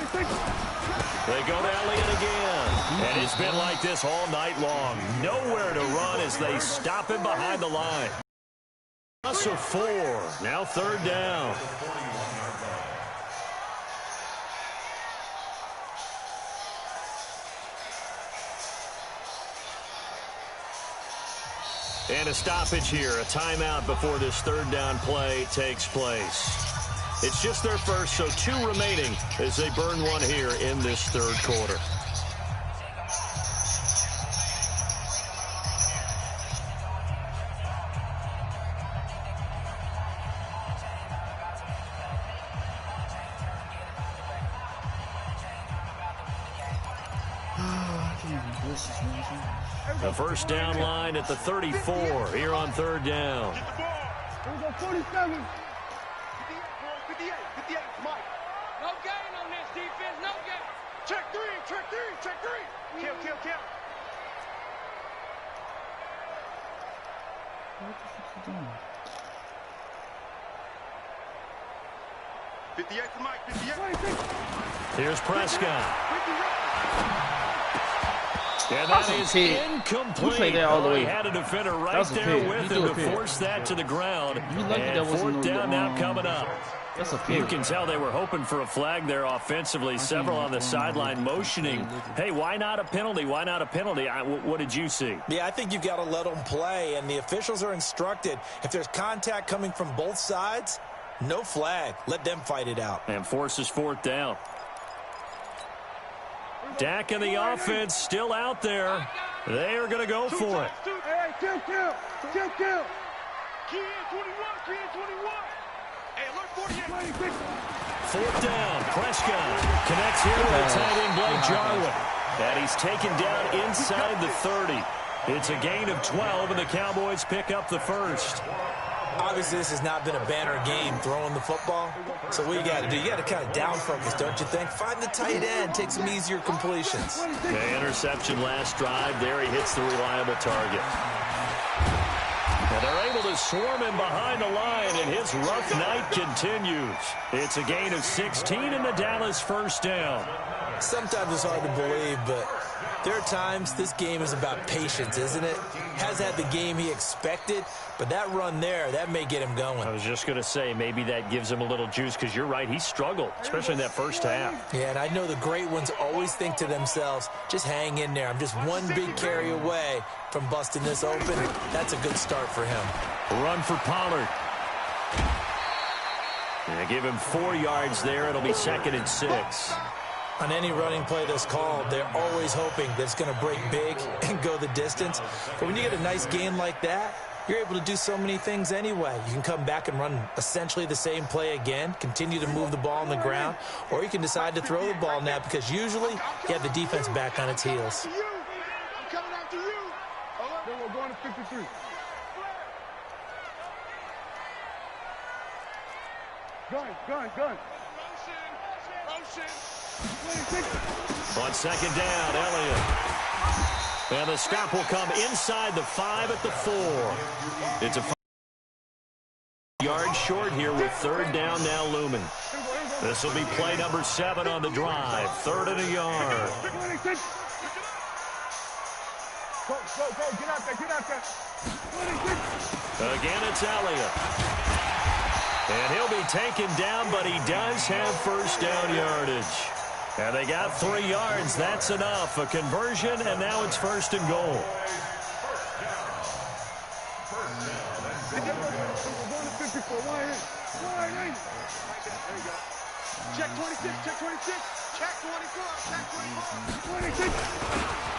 They go to Elliott again. And it's been like this all night long. Nowhere to run as they stop him behind the line. Plus a 4. Now 3rd down. And a stoppage here, a timeout before this 3rd down play takes place. It's just their first, so 2 remaining as they burn one here in this 3rd quarter. The 1st down line at the 34 here on 3rd down. 47. 58, Mike. No gain on this defense, no gain. Check 3. Kill. What the fuck are you doing? 58 for Mike, 58. Here's Prescott. Yeah, that is incomplete. He had a defender right there with him to force that to the ground. And 4th down now coming up. You can tell they were hoping for a flag there offensively. Several on the sideline motioning. Hey, why not a penalty? Why not a penalty? What did you see? Yeah, I think you've got to let them play, and the officials are instructed. If there's contact coming from both sides, no flag. Let them fight it out. And forces 4th down. Dak and the offense still out there. They are going to go for it. Kill. 21. Hey, alert 48. 4th down. Prescott connects here with the tight end Blake Jarwin. And he's taken down inside the 30. It's a gain of 12, and the Cowboys pick up the 1st. Obviously, this has not been a banner game throwing the football. So what you got to do, you got to kind of down focus, don't you think? Find the tight end, take some easier completions. Okay, interception last drive. There he hits the reliable target. And they're able to swarm him behind the line, and his rough night continues. It's a gain of 16 in the Dallas 1st down. Sometimes it's hard to believe, but there are times this game is about patience, isn't it? Has had the game he expected, but that run there, that may get him going. I was just going to say, maybe that gives him a little juice, because you're right, he struggled, especially in that 1st half. Yeah, and I know the great ones always think to themselves, just hang in there. I'm just one big carry away from busting this open. That's a good start for him. Run for Pollard. And give him 4 yards there. It'll be 2nd and 6. On any running play that's called, they're always hoping that it's going to break big and go the distance. But when you get a nice game like that, you're able to do so many things anyway. You can come back and run essentially the same play again, continue to move the ball on the ground, or you can decide to throw the ball now because usually you have the defense back on its heels. I'm coming after you. Then we're going to 53. Gun. Motion. On 2nd down, Elliott. And the stop will come inside the 5 at the 4. It's a 5 yard short here with 3rd down now looming. This will be play number 7 on the drive. 3rd and a yard. Go. Get out there. Again, it's Elliott. And he'll be taken down, but he does have 1st down yardage. And they got 3 yards. That's enough. A conversion, and now it's 1st and goal. Check 26. Check 24.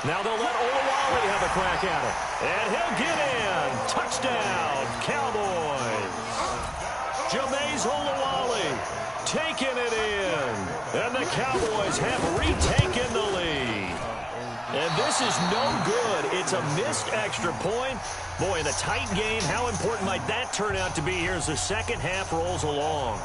Now they'll let Olawale have a crack at it. And he'll get in. Touchdown, Cowboys. Jameis Olawale taking it in. And the Cowboys have retaken the lead. And this is no good. It's a missed extra point. Boy, in a tight game, how important might that turn out to be here as the 2nd half rolls along?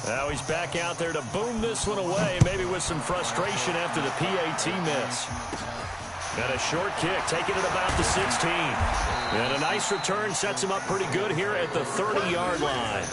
Now he's back out there to boom this one away, maybe with some frustration after the PAT miss. And a short kick, taking it about the 16. And a nice return sets him up pretty good here at the 30-yard line.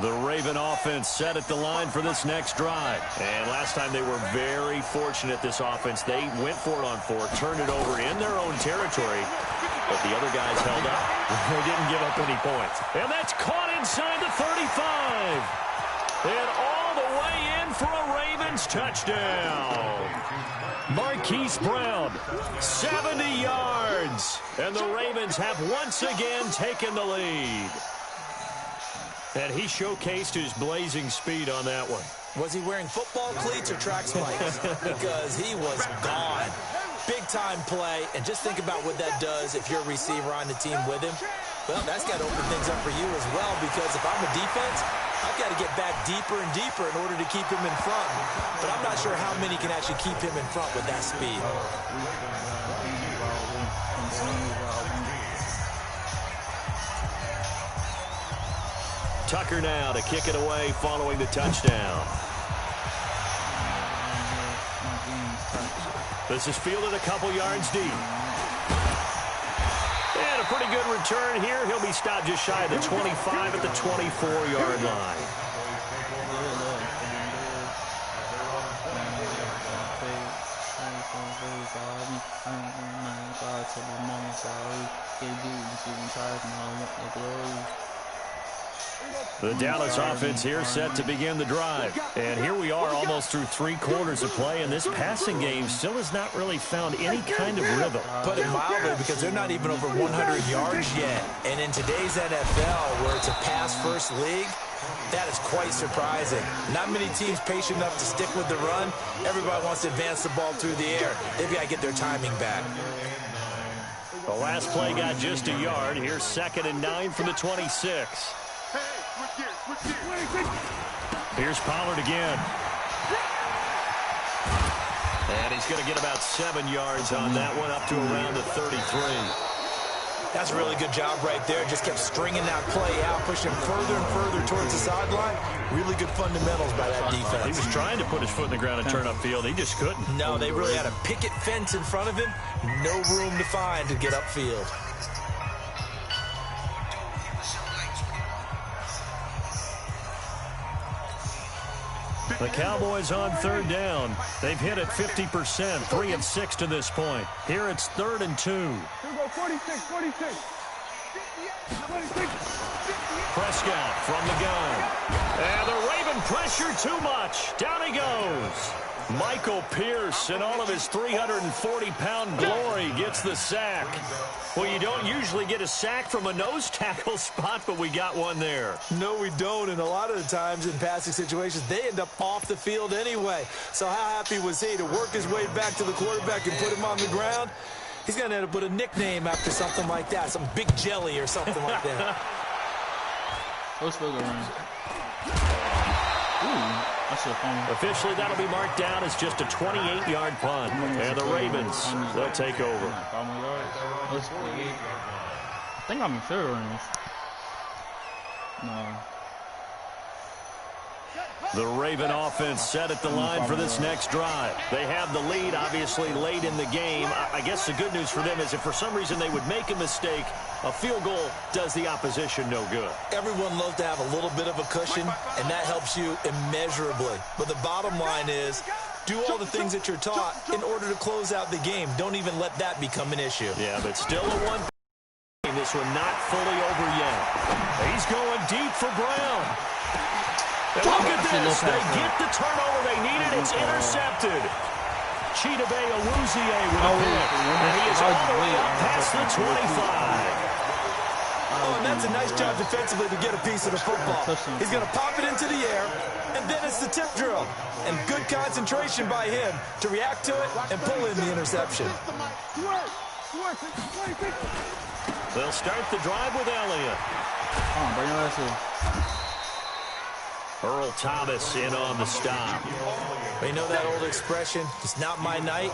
The Raven offense set at the line for this next drive. And last time they were very fortunate, this offense. They went for it on fourth, turned it over in their own territory, but the other guys held up. They didn't give up any points. And that's caught inside the 35. And all the way in for a Ravens touchdown. Marquise Brown, 70 yards. And the Ravens have once again taken the lead. And he showcased his blazing speed on that one. Was he wearing football cleats or track spikes? Because he was gone. Big-time play, and just think about what that does if you're a receiver on the team with him. Well, that's got to open things up for you as well, because if I'm a defense, I've got to get back deeper and deeper in order to keep him in front. But I'm not sure how many can actually keep him in front with that speed. Tucker now to kick it away following the touchdown. This is fielded a couple yards deep. And a pretty good return here. He'll be stopped just shy of the 25 at the 24-yard line. The Dallas offense here set to begin the drive. And here we are almost through 3 quarters of play, and this passing game still has not really found any kind of rhythm. Put it mildly, because they're not even over 100 yards yet. And in today's NFL, where it's a pass-first league, that is quite surprising. Not many teams patient enough to stick with the run. Everybody wants to advance the ball through the air. They've got to get their timing back. The last play got just a yard. Here's 2nd and 9 from the 26. Here's Pollard again. And he's going to get about 7 yards on that one, up to around the 33. That's a really good job right there. Just kept stringing that play out, pushing further and further towards the sideline. Really good fundamentals by that defense. He was trying to put his foot in the ground and turn upfield. He just couldn't. No, they really had a picket fence in front of him. No room to find to get upfield. The Cowboys on 3rd down. They've hit it 50%, 3 of 6 to this point. Here it's 3rd and 2. Here we go, 46. Prescott from the gun. And the Raven pressure too much. Down he goes. Michael Pierce, in all of his 340-pound glory, gets the sack. Well, you don't usually get a sack from a nose tackle spot, but we got one there. No, we don't, and a lot of the times in passing situations, they end up off the field anyway. So how happy was he to work his way back to the quarterback and put him on the ground? He's going to end up with a nickname after something like that, some Big Jelly or something like that. Let's go around. Officially, that'll be marked down as just a 28-yard punt. And the Ravens, they'll take over. I think I'm in field range. No. The Raven offense set at the line for this next drive. They have the lead, obviously, late in the game. I guess the good news for them is if for some reason they would make a mistake, a field goal does the opposition no good. Everyone loves to have a little bit of a cushion, and that helps you immeasurably. But the bottom line is, do all the things that you're taught in order to close out the game. Don't even let that become an issue. Yeah, but still a one. This one not fully over yet. He's going deep for Brown. And look at this. They get the turnover they needed. It's intercepted. Chidobe Awuzie with a pick. And he is all the way up past the 25. Oh, and that's a nice job defensively to get a piece of the football. He's going to pop it into the air, And then it's the tip drill. And good concentration by him to react to it and pull in the interception. They'll start the drive with Elliott. Bring your ass here. Earl Thomas in on the stop. You know that old expression, it's not my night?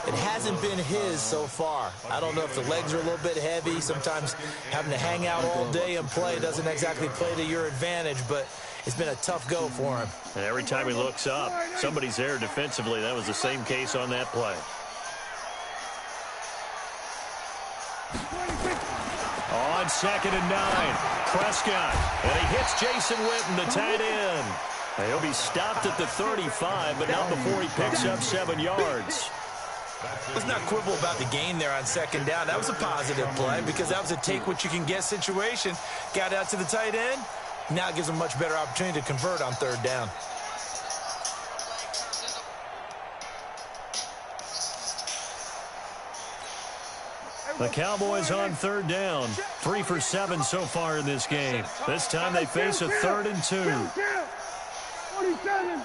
It hasn't been his so far. I don't know if the legs are a little bit heavy. Sometimes having to hang out all day and play doesn't exactly play to your advantage, but it's been a tough go for him. And every time he looks up, somebody's there defensively. That was the same case on that play. On 2nd and 9, Prescott. And he hits Jason Witten, the tight end. He'll be stopped at the 35, but not before he picks up 7 yards. Let's not quibble about the gain there on 2nd down. That was a positive play because that was a take-what-you-can-get situation. Got out to the tight end. Now it gives him a much better opportunity to convert on 3rd down. The Cowboys on 3rd down. 3 for 7 so far in this game. This time they face a 3rd and 2. 47.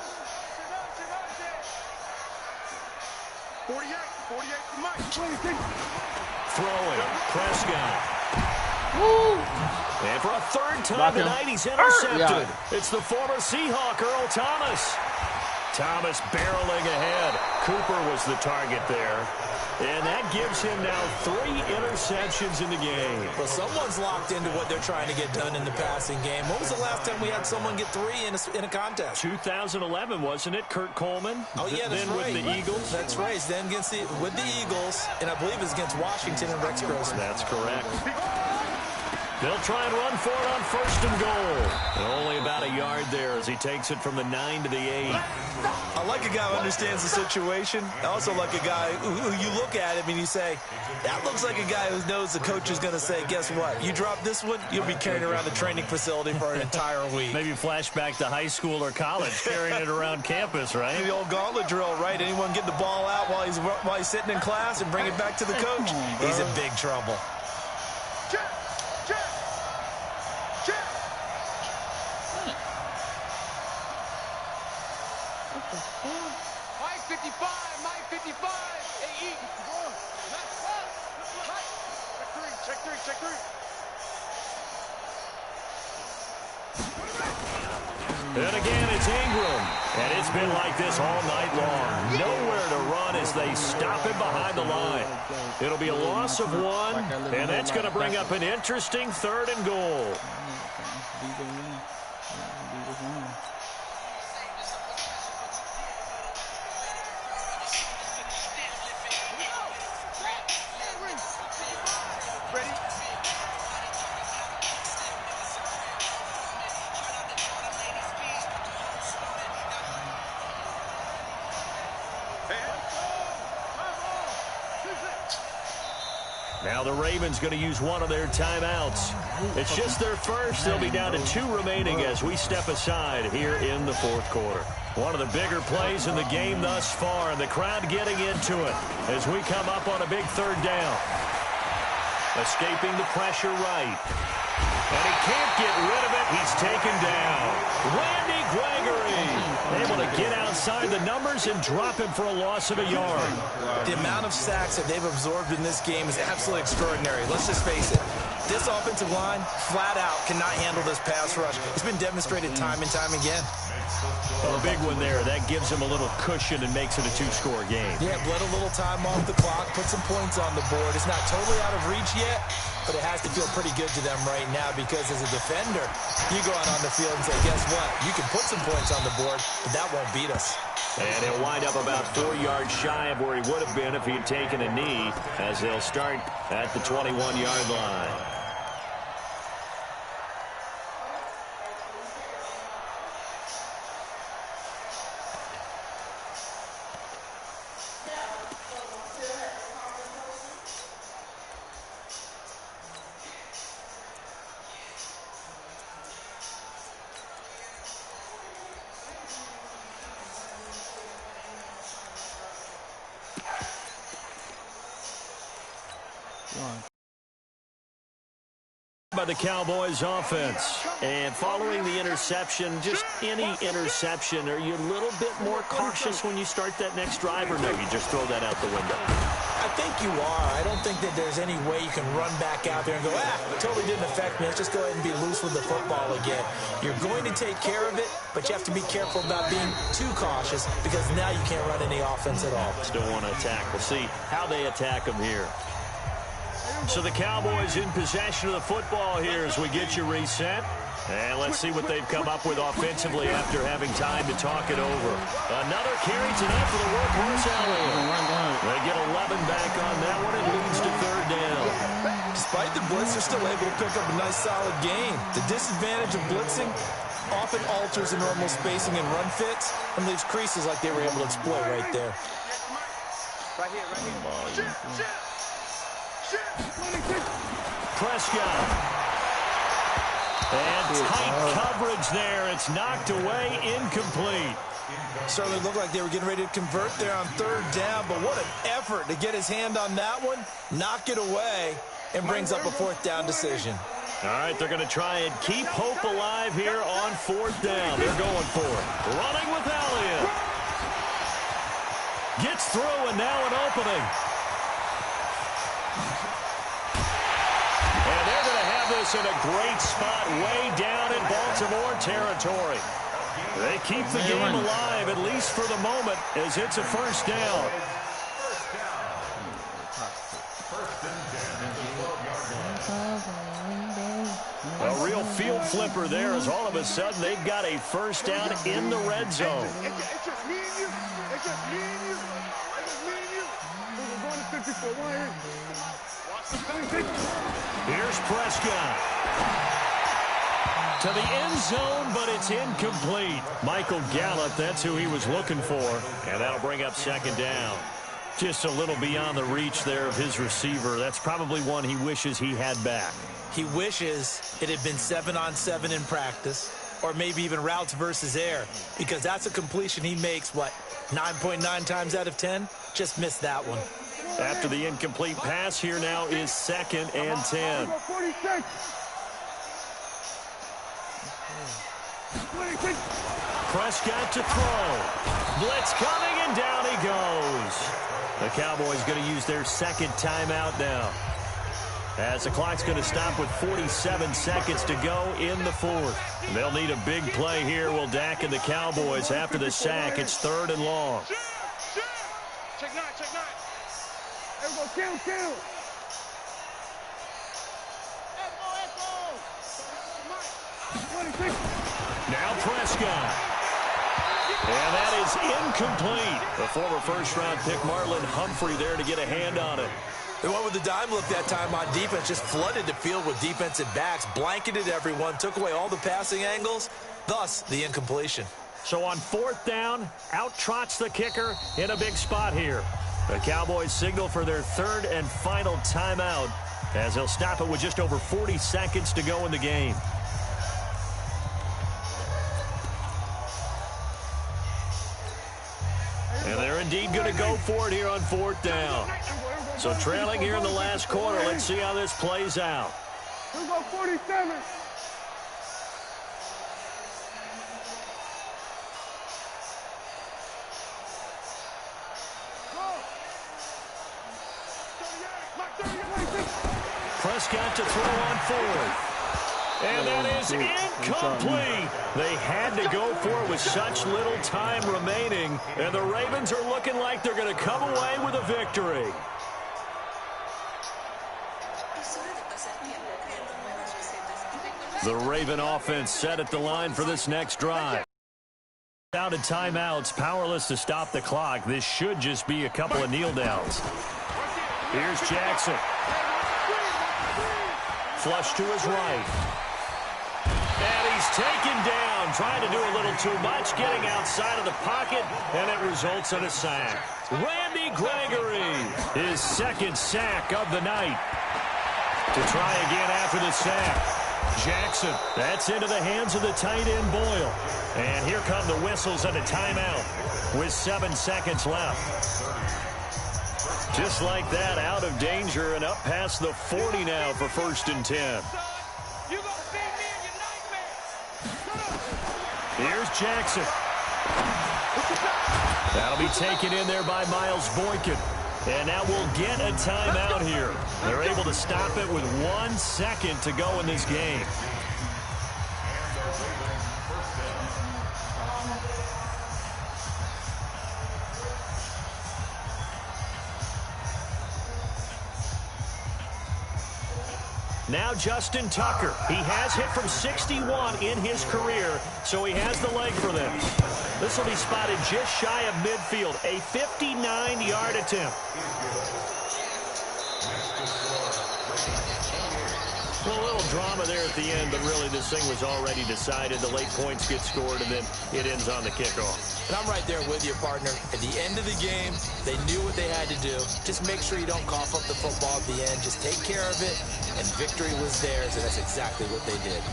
48 to Mike. 26. Throwing, Prescott. Woo! And for a 3rd time tonight, he's intercepted. Yeah. It's the former Seahawk, Earl Thomas. Thomas barreling ahead. Cooper was the target there. And that gives him now 3 interceptions in the game. Well, someone's locked into what they're trying to get done in the passing game. When was the last time we had someone get 3 in a contest? 2011, wasn't it? Kurt Coleman? Oh, yeah, that's then right. with the Eagles? That's right. Then with the Eagles, and I believe it's against Washington and Rex Grossman. That's correct. They'll try and run for it on 1st and goal. And only about a yard there as he takes it from the 9 to the 8. I like a guy who understands the situation. I also like a guy who you look at him and you say, that looks like a guy who knows the coach is going to say, guess what? You drop this one, you'll be carrying around the training facility for an entire week. Maybe flashback to high school or college, carrying it around campus, right? The old gauntlet drill, right? Anyone get the ball out while he's sitting in class and bring it back to the coach? He's in big trouble. Mike 55, Mike 55. Hey, eat. Check three. And again, it's Ingram. And it's been like this all night long. Nowhere to run as they stop him behind the line. It'll be a loss of 1, and that's going to bring up an interesting 3rd and goal. Now the Ravens going to use one of their timeouts. It's just their first. They'll be down to 2 remaining as we step aside here in the 4th quarter. One of the bigger plays in the game thus far, and the crowd getting into it as we come up on a big 3rd down. Escaping the pressure right. And he can't get rid of it. He's taken down. Randy Gregory able to get outside the numbers and drop him for a loss of a yard. The amount of sacks that they've absorbed in this game is absolutely extraordinary. Let's just face it. This offensive line, flat out, cannot handle this pass rush. It's been demonstrated time and time again. Well, a big one there. That gives him a little cushion and makes it a 2-score game. Yeah, bled a little time off the clock, put some points on the board. It's not totally out of reach yet, but it has to feel pretty good to them right now because as a defender, you go out on the field and say, guess what? You can put some points on the board, but that won't beat us. And he'll wind up about 4 yards shy of where he would have been if he had taken a knee as they'll start at the 21-yard line. the Cowboys offense. And following the interception, just any interception, are you a little bit more cautious when you start that next drive, or no, you just throw that out the window? I think you are. I don't think that there's any way you can run back out there and go, it totally didn't affect me. Let's just go ahead and be loose with the football again. You're going to take care of it, but you have to be careful about being too cautious because now you can't run any offense at all. Still want to attack. We'll see how they attack them here. So the Cowboys in possession of the football here as we get you reset. And let's see what they've come up with offensively after having time to talk it over. Another carry tonight for the workhorse Elliott. They get 11 back on that one. It leads to third down. Despite the blitz, they're still able to pick up a nice, solid gain. The disadvantage of blitzing often alters the normal spacing and run fits and leaves creases like they were able to exploit right there. Right here. Prescott. And tight coverage there. It's knocked away, incomplete. Certainly looked like they were getting ready to convert there on third down, but what an effort to get his hand on that one, knock it away, and brings up a fourth down decision. All right, they're going to try and keep hope alive here on fourth down. They're going for it. Running with Elliott. Gets through, and now an opening. And they're going to have this in a great spot way down in Baltimore territory. They keep the game alive, at least for the moment, as it's a first down. A real field flipper there as all of a sudden they've got a first down in the red zone. It's just me and you. It's just me and you. It's just me and you. We're going to 54. Here's Prescott. To the end zone, but it's incomplete. Michael Gallup, that's who he was looking for. And that'll bring up second down. Just a little beyond the reach there of his receiver. That's probably one he wishes he had back. He wishes it had been 7-on-7 in practice, or maybe even routes versus air, because that's a completion he makes, 9.9 times out of 10? Just missed that one. After the incomplete pass, here now is 2nd and 10. Prescott to throw. Blitz coming, and down he goes. The Cowboys going to use their second timeout now, as the clock's going to stop with 47 seconds to go in the fourth. They'll need a big play here. Will Dak and the Cowboys after the sack. It's 3rd and long. Check 9, check 9. Everybody kill. Now Prescott. And that is incomplete. The former first-round pick Marlon Humphrey there to get a hand on it. They went with the dime look that time on defense, just flooded the field with defensive backs, blanketed everyone, took away all the passing angles, thus the incompletion. So on 4th down, out trots the kicker in a big spot here. The Cowboys signal for their 3rd and final timeout, as they'll stop it with just over 40 seconds to go in the game. And they're indeed going to go for it here on 4th down. So trailing here in the last quarter. Let's see how this plays out. We'll go 47. Prescott to throw on 4th. And that is incomplete. They had to go for it with such little time remaining. And the Ravens are looking like they're going to come away with a victory. The Raven offense set at the line for this next drive. Out of timeouts, powerless to stop the clock. This should just be a couple of kneel downs. Here's Jackson. Flush to his right. And he's taken down, trying to do a little too much, getting outside of the pocket, and it results in a sack. Randy Gregory, his 2nd sack of the night. To try again after the sack. Jackson, that's into the hands of the tight end Boyle. And here come the whistles and a timeout with 7 seconds left. Just like that, out of danger and up past the 40 now for 1st and 10. Here's Jackson. That'll be taken in there by Miles Boykin. And now we'll get a timeout here. They're able to stop it with 1 second to go in this game. Now Justin Tucker. He has hit from 61 in his career, so he has the leg for this. This will be spotted just shy of midfield. A 59-yard attempt. Well, a little drama there at the end, but really this thing was already decided. The late points get scored, and then it ends on the kickoff. And I'm right there with you, partner. At the end of the game, they knew what they had to do. Just make sure you don't cough up the football at the end. Just take care of it, and victory was theirs, and that's exactly what they did.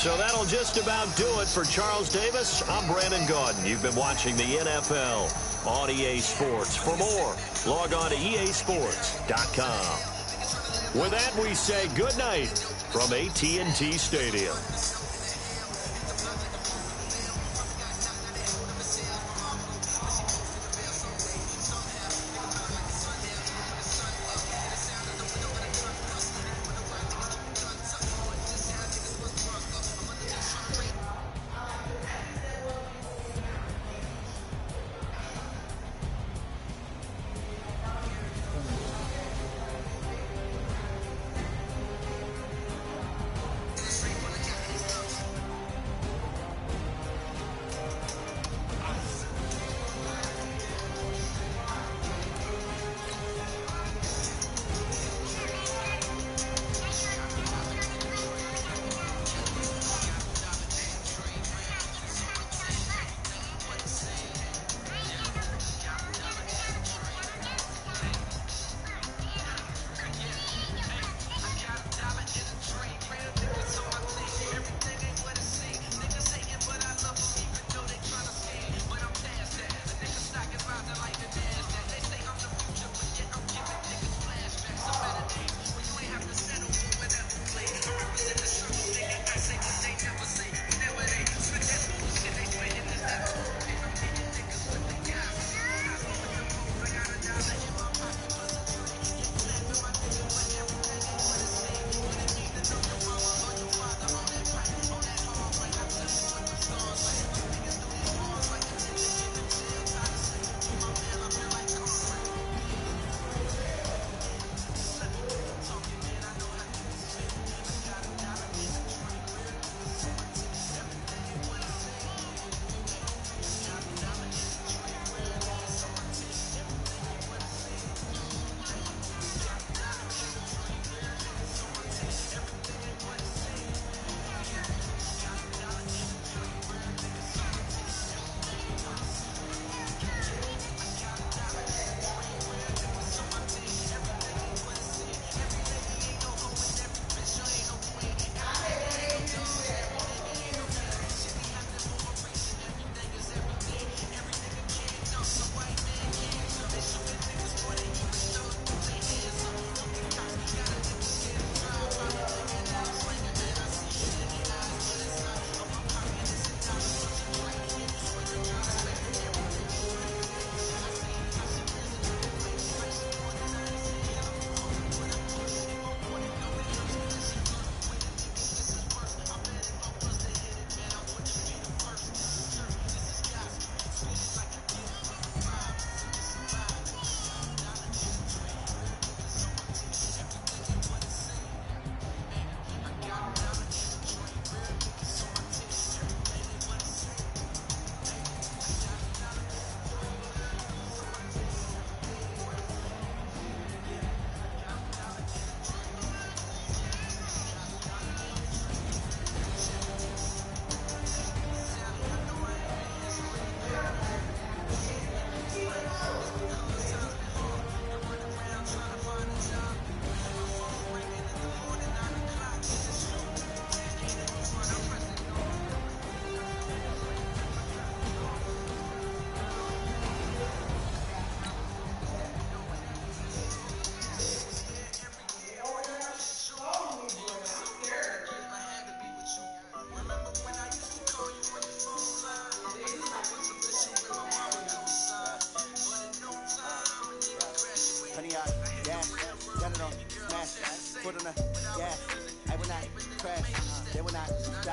So that'll just about do it for Charles Davis. I'm Brandon Gaudin. You've been watching the NFL on EA Sports. For more, log on to easports.com. With that, we say good night from AT&T Stadium.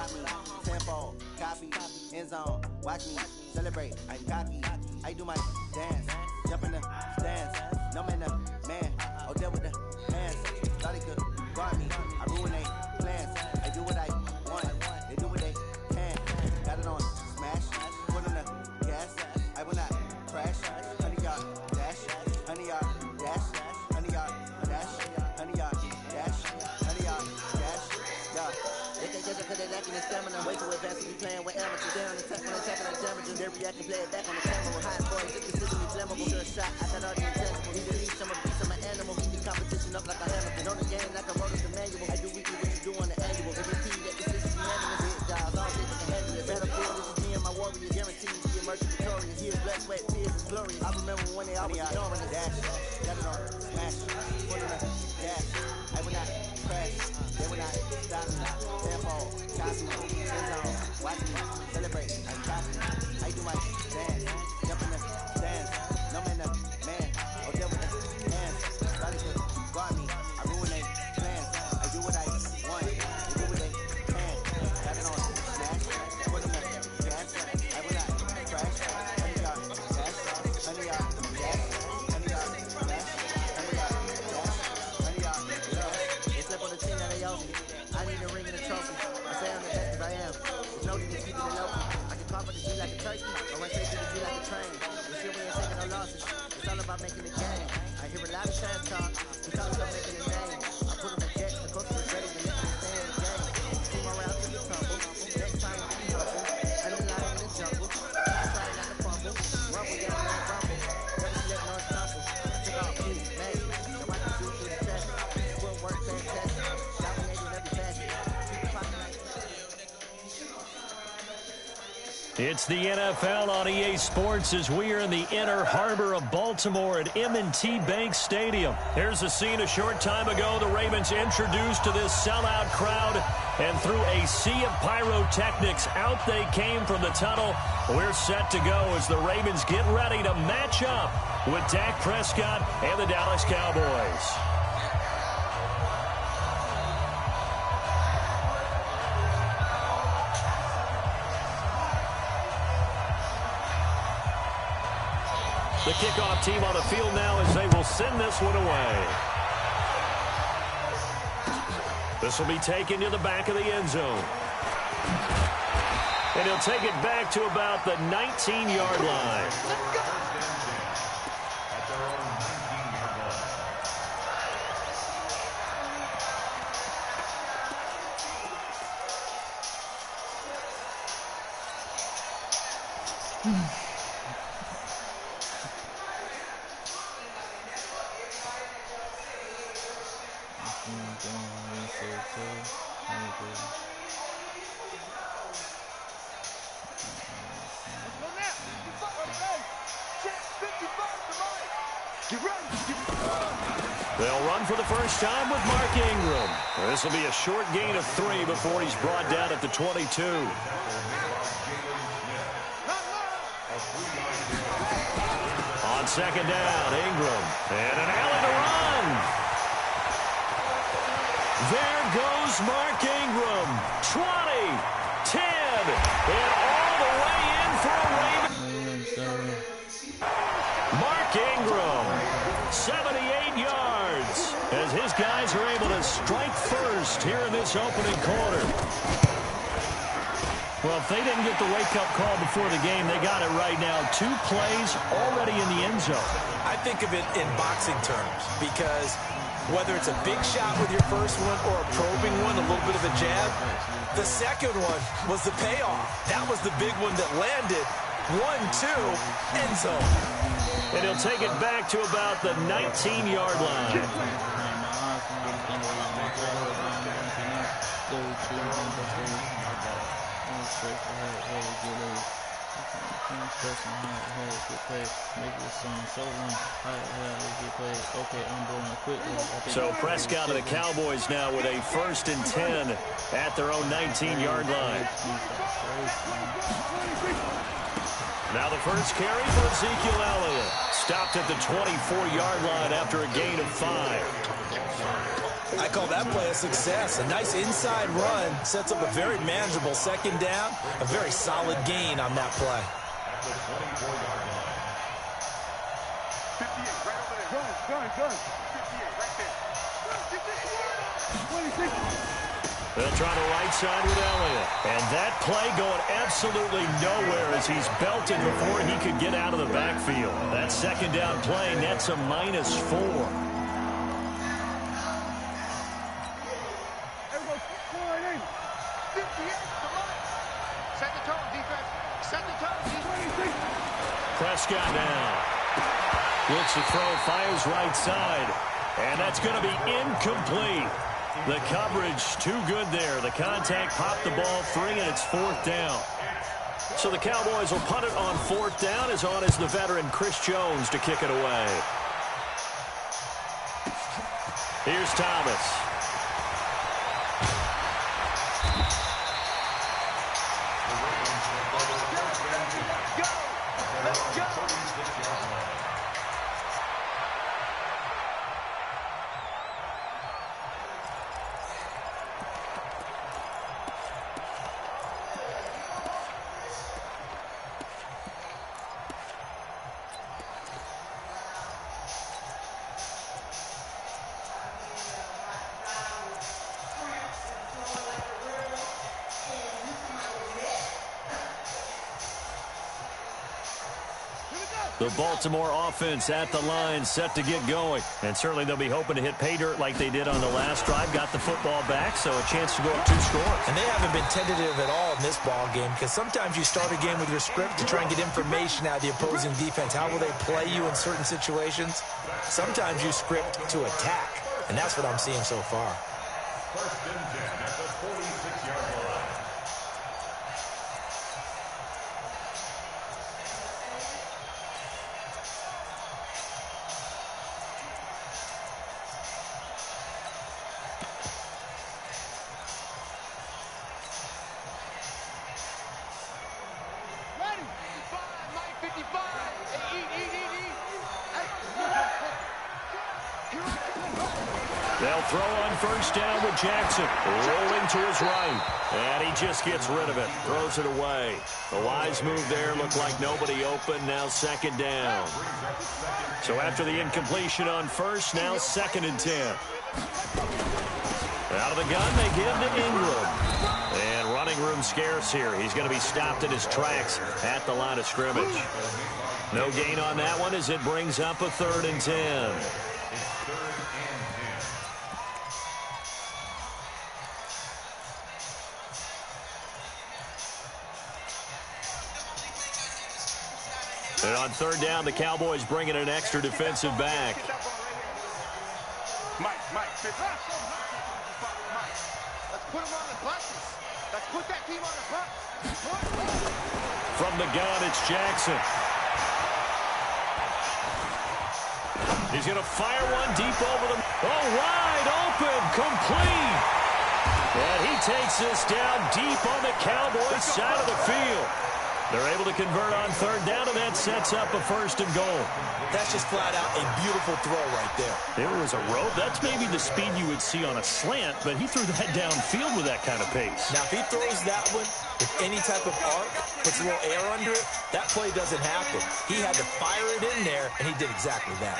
Got me tenfold, copy, end zone. Watch me celebrate. I'm cocky. I do my dance, jump in the stands. No man, man. Oh, deal with the hands. Thought he could guard me. I ruin they plans. I do what I want. They do what they can. Got it on smash. Put on the gas. I will not crash. 100-yard dash. 100-yard dash. 100-yard dash. 100-yard dash. 100-yard dash. Yeah. They can catch up because they lacking the stamina. Way too advanced to be playing with amateurs. They on attack when attacking like damages. They react and play it back on the camera. With high boys, it's consistently flammable. Sure shot, I got all the intangible. Need to leash, I'm a beast, I'm an animal. Keep the competition up like a Hamilton. On the game like a road is the manual. I do weekly what you do on the annual. MVP, that consistency unanimous. Hit jobs, all day can handle it. Battlefield, this is me and my warrior. Guaranteed to be emerging victorious. Years, blood, sweat, tears, and glorious. I remember when they always ignoring the dash. Got it on smash. Put on the dash. I will not crash. They will not stop me. Tempo, copy, end zone. Watch me celebrate. I'm copy. I do my dance. Jump in the stands. No man, man. Oh, deal with the hands. Thought he could guard me. I ruin they plans. I do what I want. They do what they can. Got it on smash. Put on the gas. I will not crash. 100-yard dash. 100-yard dash. 100-yard dash. 100-yard dash. 100-yard dash. They slip on the team that they owe me. I need a ring and a trophy. I say I'm the best as I am. There's no need to keep it low. I can talk with the G like a turkey, or run straight to the G like a train. The shit we ain't taking no losses. It's all about making the game. I hear a lot of trash talk. It's all about making a name. I put them in jet. The coach is ready to let them stay in the game. See my route to the tumble. Next time we hustle. I'm in line in the jungle. I try not to fumble. Rumble, yeah, I'm not rumble. Never slip nor stumble. Took off, please, man. So I can shoot through the chest. Footwork, fantastic. Dominating every facet. Keep the pocket like It's the NFL on EA Sports as we are in the inner harbor of Baltimore at M&T Bank Stadium. Here's a scene a short time ago. The Ravens introduced to this sellout crowd, and through a sea of pyrotechnics, out they came from the tunnel. We're set to go as the Ravens get ready to match up with Dak Prescott and the Dallas Cowboys. The kickoff team on the field now as they will send this one away. This will be taken to the back of the end zone. And he'll take it back to about the 19-yard line. They'll run for the first time with Mark Ingram. This will be a short gain of 3 before he's brought down at the 22. On second down, Ingram. And an alley to run. There goes Mark Ingram. 20, 10, and all the way in for a Raven. Mark Ingram, 78 yards, as his guys are able to strike first here in this opening quarter. Well, if they didn't get the wake-up call before the game, they got it right now. 2 plays already in the end zone. I think of it in boxing terms because whether it's a big shot with your first one or a probing one, a little bit of a jab, the second one was the payoff. That was the big one that landed. 1-2, end zone. And he'll take it back to about the 19-yard line. So Prescott and the Cowboys now with a 1st and 10 at their own 19-yard line. Now the first carry for Ezekiel Elliott. Stopped at the 24-yard line after a gain of 5. I call that play a success. A nice inside run sets up a very manageable second down. A very solid gain on that play. They'll try the right side with Elliott. And that play going absolutely nowhere as he's belted before he could get out of the backfield. That second down play nets a -4. Prescott now. Looks to throw, fires right side. And that's going to be incomplete. The coverage too good there. The contact popped the ball free, and it's 4th down. So the Cowboys will punt it on 4th down. As on is the veteran Chris Jones to kick it away. Here's Thomas. The Baltimore offense at the line, set to get going. And certainly they'll be hoping to hit pay dirt like they did on the last drive. Got the football back, so a chance to go up 2 scores. And they haven't been tentative at all in this ball game, because sometimes you start a game with your script to try and get information out of the opposing defense. How will they play you in certain situations? Sometimes you script to attack, and that's what I'm seeing so far. 1st and 10 at the 46-yard line. They'll throw on 1st down with Jackson. Rolling to his right. And he just gets rid of it. Throws it away. The wise move there. Looked like nobody open. Now 2nd down. So after the incompletion on 1st, now 2nd and 10. Out of the gun, they give to Ingram. And running room scarce here. He's going to be stopped in his tracks at the line of scrimmage. No gain on that one as it brings up a 3rd and 10. And on 3rd down, the Cowboys bring in an extra defensive back. Let's put him on the buttons. Let's put that team on the buttons. From the gun, it's Jackson. He's going to fire one deep over the... Oh, wide open, complete. And he takes this down deep on the Cowboys side of the field. They're able to convert on 3rd down, and that sets up a 1st and goal. That's just flat out a beautiful throw right there. There was a rope. That's maybe the speed you would see on a slant, but he threw that downfield with that kind of pace. Now, if he throws that one with any type of arc, puts a little air under it, that play doesn't happen. He had to fire it in there, and he did exactly that.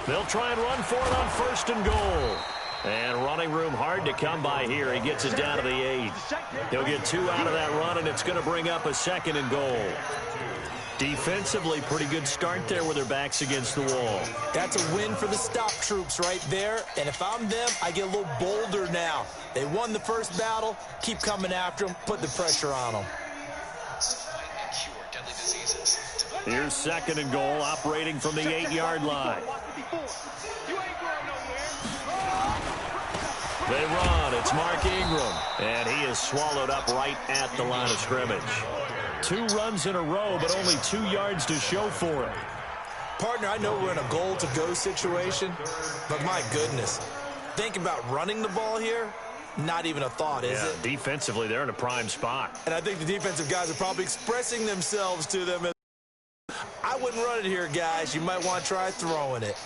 They'll try and run for it on 1st and goal. And running room hard to come by here. He gets it down to the 8. He'll get 2 out of that run, and it's going to bring up a 2nd and goal. Defensively, pretty good start there with their backs against the wall. That's a win for the stop troops right there. And if I'm them, I get a little bolder now. They won the 1st battle. Keep coming after them. Put the pressure on them. Here's 2nd and goal, operating from the 8-yard line. They run. It's Mark Ingram. And he is swallowed up right at the line of scrimmage. 2 runs in a row, but only 2 yards to show for it. Partner, I know we're in a goal-to-go situation, but my goodness, think about running the ball here. not even a thought, is it? Defensively, they're in a prime spot. And I think the defensive guys are probably expressing themselves to them. I wouldn't run it here, guys. You might want to try throwing it.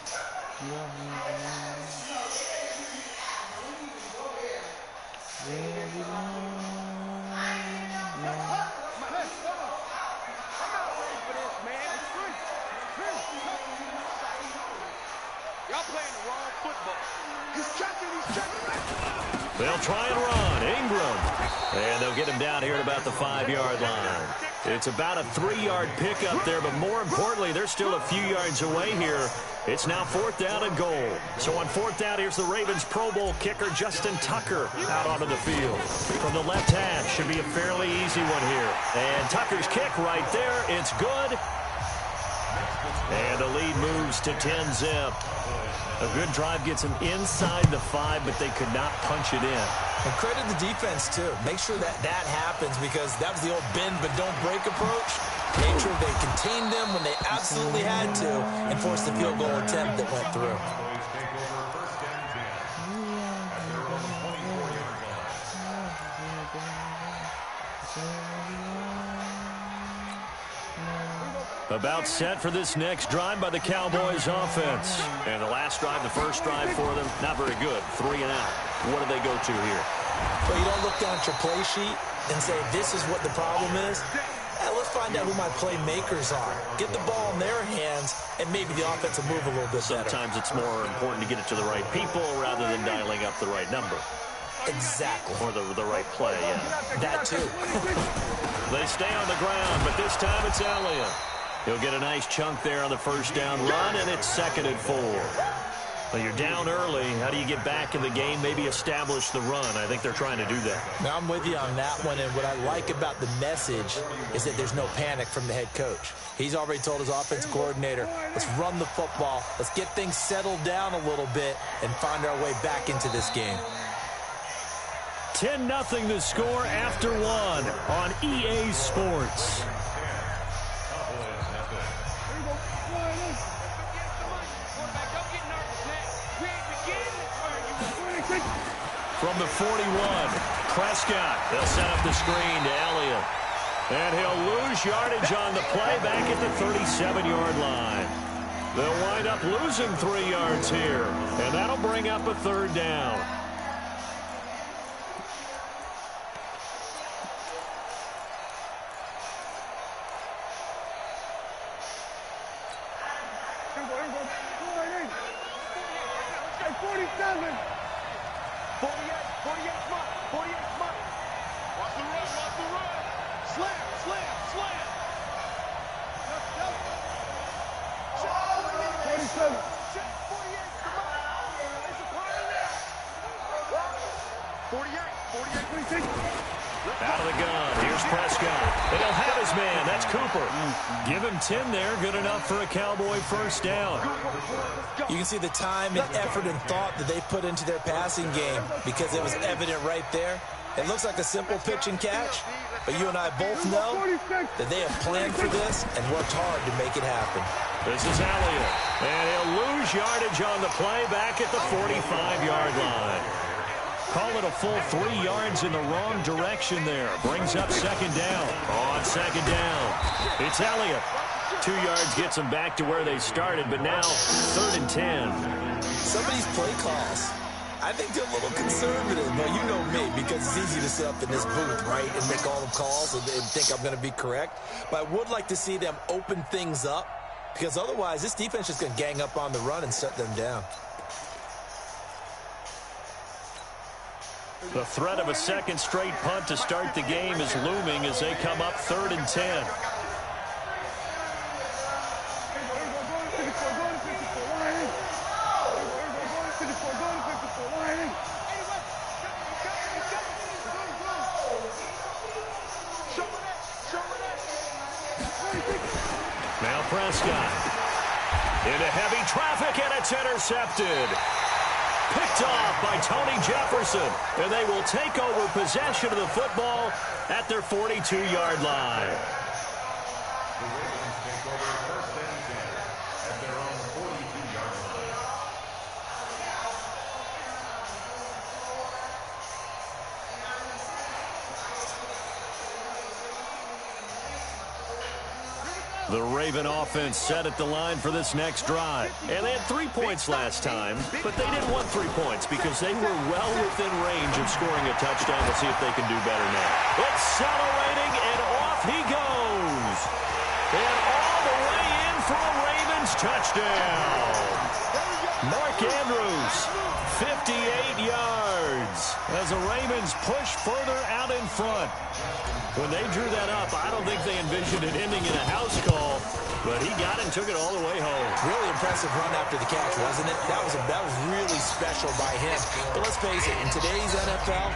Y'all playing the wrong football. He's checking. They'll try and run. Ingram. And they'll get him down here at about the 5-yard line. It's about a 3-yard pickup there, but more importantly, they're still a few yards away here. It's now 4th down and goal. So on 4th down, here's the Ravens Pro Bowl kicker, Justin Tucker, out onto the field. From the left hash, should be a fairly easy one here. And Tucker's kick right there. It's good. And the lead moves to 10-zip. A good drive gets them inside the 5, but they could not punch it in. And credit the defense, too. Make sure that happens, because that was the old bend but don't break approach. Make sure they contained them when they absolutely had to and forced the field goal attempt that went through. About set for this next drive by the Cowboys offense. And the last drive, the first drive for them, not very good. 3 and out. What do they go to here? Well, you don't look down at your play sheet and say, this is what the problem is. Let's find out who my playmakers are. Get the ball in their hands, and maybe the offense will move a little bit better. Sometimes it's more important to get it to the right people rather than dialing up the right number. Exactly. Or the right play, yeah. That, too. They stay on the ground, but this time it's Elliott. He'll get a nice chunk there on the first down run, and it's 2nd and 4. Well, you're down early. How do you get back in the game, maybe establish the run? I think they're trying to do that. Now, I'm with you on that one, and what I like about the message is that there's no panic from the head coach. He's already told his offensive coordinator, let's run the football, let's get things settled down a little bit and find our way back into this game. 10-0 the score after 1 on EA Sports. From the 41, Prescott. They'll set up the screen to Elliott. And he'll lose yardage on the play back at the 37-yard line. They'll wind up losing 3 yards here. And that'll bring up a 3rd down. Out of the gun. Here's Prescott. And he'll have his man. That's Cooper. Give him 10 there. Good enough for a Cowboy first down. You can see the time and effort and thought that they put into their passing game because it was evident right there. It looks like a simple pitch and catch, but you and I both know that they have planned for this and worked hard to make it happen. This is Elliott. And he'll lose yardage on the play back at the 45-yard line. Call it a full 3 yards in the wrong direction there. Brings up 2nd down. On 2nd down, it's Elliott. 2 yards gets them back to where they started, but now 3rd and 10. Some of these play calls, I think they're a little conservative, but you know me, because it's easy to sit up in this booth, right, and make all the calls and think I'm going to be correct. But I would like to see them open things up, because otherwise this defense is going to gang up on the run and shut them down. The threat of a 2nd straight punt to start the game is looming as they come up 3rd and 10. Now Prescott into heavy traffic, and it's intercepted. Picked off by Tony Jefferson, and they will take over possession of the football at their 42-yard line. The Ravens take over 1st and 10 at their own 42-yard line. The Raven offense set at the line for this next drive. And they had 3 points last time, but they didn't want 3 points because they were well within range of scoring a touchdown. Let's see if they can do better now. Accelerating, and off he goes. And all the way in for a Ravens touchdown. Mark Andrews, 58 yards as the Ravens push further out in front. When they drew that up, I don't think they envisioned it ending in a house call, but he got it and took it all the way home. Really impressive run after the catch, wasn't it? That was really special by him. But let's face it, in today's NFL,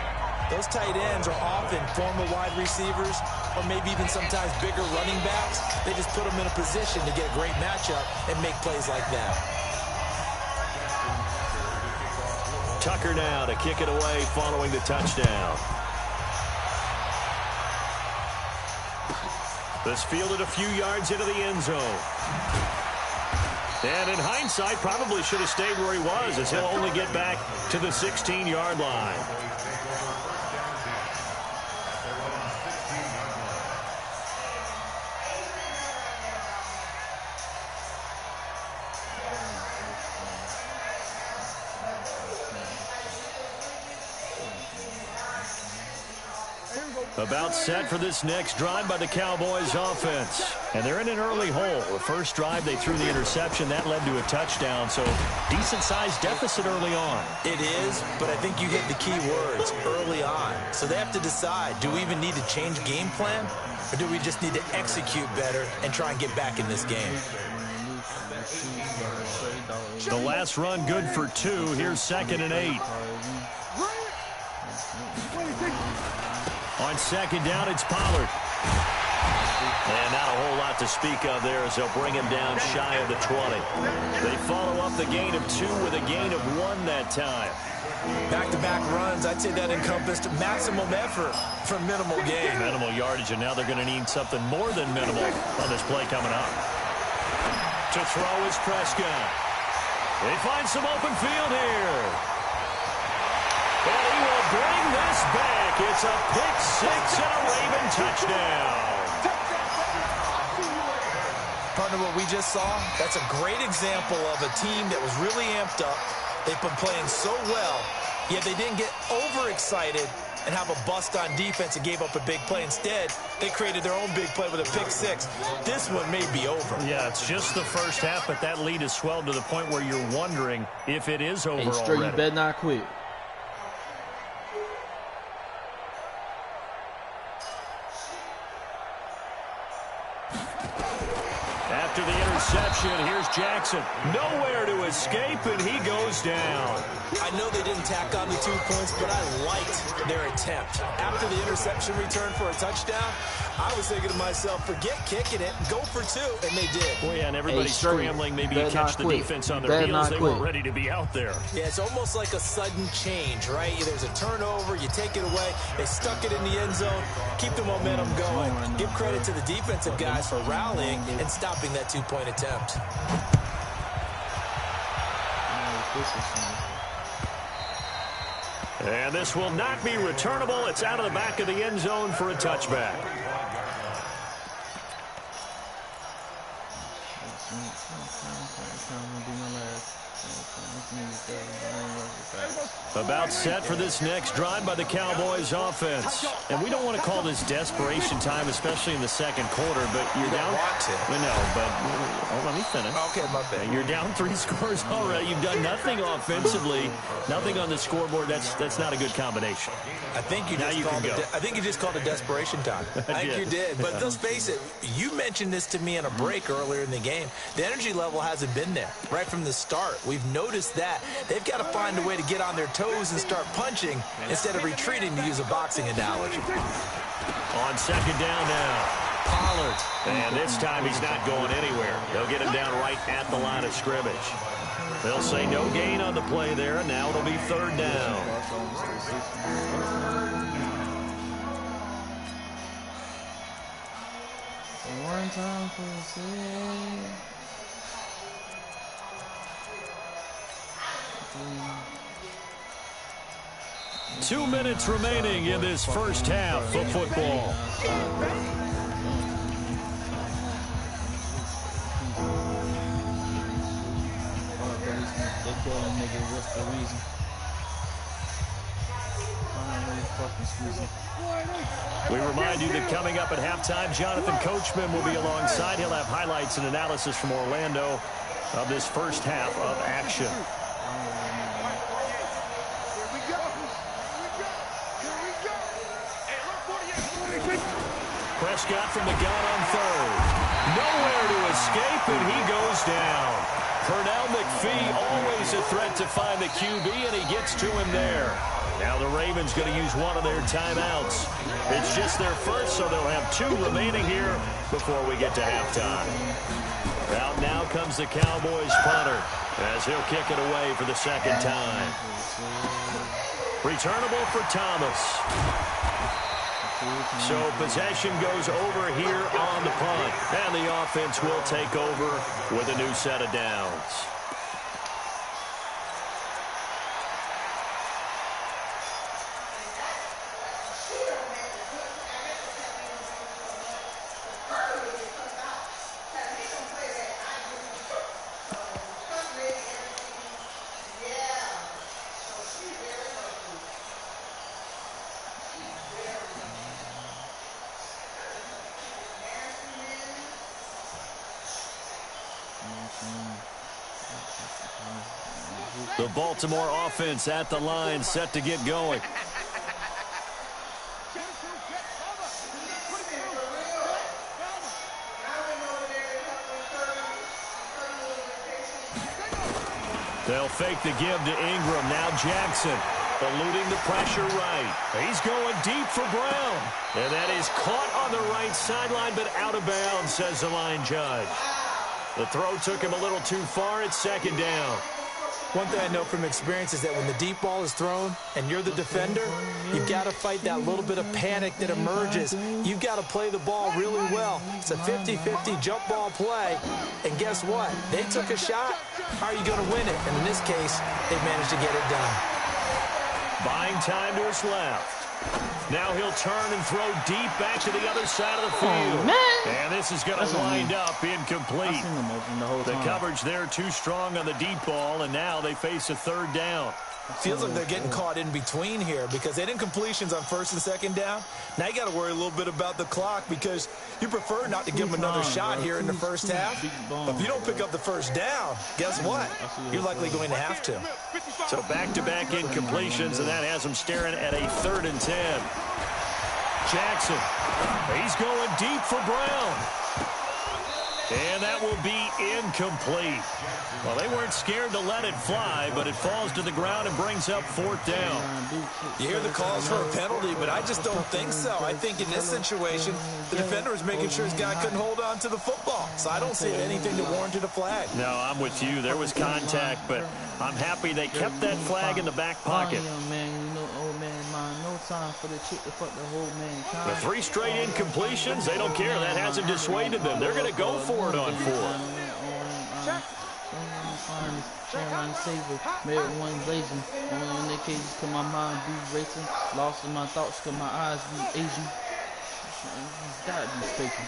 those tight ends are often former wide receivers or maybe even sometimes bigger running backs. They just put them in a position to get a great matchup and make plays like that. Tucker now to kick it away following the touchdown. This fielded a few yards into the end zone. And in hindsight, probably should have stayed where he was, as he'll only get back to the 16-yard line. About set for this next drive by the Cowboys offense. And they're in an early hole. The first drive, they threw the interception. That led to a touchdown, so decent-sized deficit early on. It is, but I think you hit the key words, early on. So they have to decide, do we even need to change game plan? Or do we just need to execute better and try and get back in this game? The last run good for 2. Here's 2nd and 8. On 2nd down, it's Pollard. And not a whole lot to speak of there as they'll bring him down shy of the 20. They follow up the gain of 2 with a gain of 1 that time. Back-to-back runs, I'd say that encompassed maximum effort for minimal gain. Minimal yardage, and now they're going to need something more than minimal on this play coming up. To throw is Prescott. They find some open field here. And he will bring this back. It's a pick-6 and a Raven touchdown. Partner, what we just saw, that's a great example of a team that was really amped up. They've been playing so well, yet they didn't get overexcited and have a bust on defense and gave up a big play. Instead, they created their own big play with a pick-6. This one may be over. Yeah, it's just the first half, but that lead has swelled to the point where you're wondering if it is over already. You better not quit. After the interception, here's Jackson. Nowhere to escape, and he goes down. I know they didn't tack on the 2 points, but I liked their attempt. After the interception return for a touchdown, I was thinking to myself, forget kicking it, go for 2, and they did. Well, yeah, and everybody's scrambling. Maybe you catch the defense on their heels. They weren't ready to be out there. Yeah, it's almost like a sudden change, right? There's a turnover, you take it away, they stuck it in the end zone, keep the momentum going. Give credit to the defensive guys for rallying and stopping that 2-point attempt. And this will not be returnable. It's out of the back of the end zone for a touchback. About set for this next drive by the Cowboys offense. And we don't want to call this desperation time, especially in the second quarter, but you're down. Let me finish. Okay, my bad. You're down 3 scores already. You've done nothing offensively, nothing on the scoreboard. That's not a good combination. I think you just called it desperation time. I think you did. But let's face it, you mentioned this to me in a break earlier in the game. The energy level hasn't been there right from the start. We've noticed that. They've got to find a way to get on their toes and start punching instead of retreating, to use a boxing analogy. On 2nd down now, Pollard. And this time he's not going anywhere. They'll get him down right at the line of scrimmage. They'll say no gain on the play there, and now it'll be 3rd down. One time for the save. 2 minutes remaining in this first half of football. the reason. We remind you that coming up at halftime, Jonathan Coachman will be alongside. He'll have highlights and analysis from Orlando of this first half of action. Prescott from the gun on third. Nowhere to escape, and he goes down. Pernell McPhee, always a threat to find the QB, and he gets to him there. Now the Ravens going to use one of their timeouts. It's just their first, so they'll have 2 remaining here before we get to halftime. Out now comes the Cowboys punter as he'll kick it away for the second time. Returnable for Thomas. So possession goes over here on the punt. And the offense will take over with a new set of downs. The Baltimore offense at the line, set to get going. They'll fake the give to Ingram. Now Jackson eluding the pressure right. He's going deep for Brown. And that is caught on the right sideline, but out of bounds, says the line judge. The throw took him a little too far. It's second down. One thing I know from experience is that when the deep ball is thrown and you're the defender, you've got to fight that little bit of panic that emerges. You've got to play the ball really well. It's a 50-50 jump ball play. And guess what? They took a shot. How are you going to win it? And in this case, they managed to get it done. Buying time to his left. Now he'll turn and throw deep back to the other side of the field. And this is going to wind up incomplete. The coverage there too strong on the deep ball, and now they face a third down. Feels like they're getting caught in between here because they didn't incompletions on first and second down. Now you got to worry a little bit about the clock because you prefer not to give them another shot here in the first half. But if you don't pick up the first down, guess what? You're likely going to have to. So back-to-back incompletions, and that has them staring at a 3rd and 10. Jackson, he's going deep for Brown. And that will be incomplete. Well, they weren't scared to let it fly, but it falls to the ground and brings up 4th down. You hear the calls for a penalty, but I just don't think so. I think in this situation, the defender is making sure his guy couldn't hold on to the football. So I don't see anything that warranted a flag. No, I'm with you. There was contact, but I'm happy they kept that flag in the back pocket. The 3 straight incompletions, they don't care. That hasn't dissuaded them. They're going to go for it on 4th. Caroline Saver, married one blazing. Only in their cases can my mind be racing. Lost in my thoughts can my eyes be Asian. He's gotta be speaking.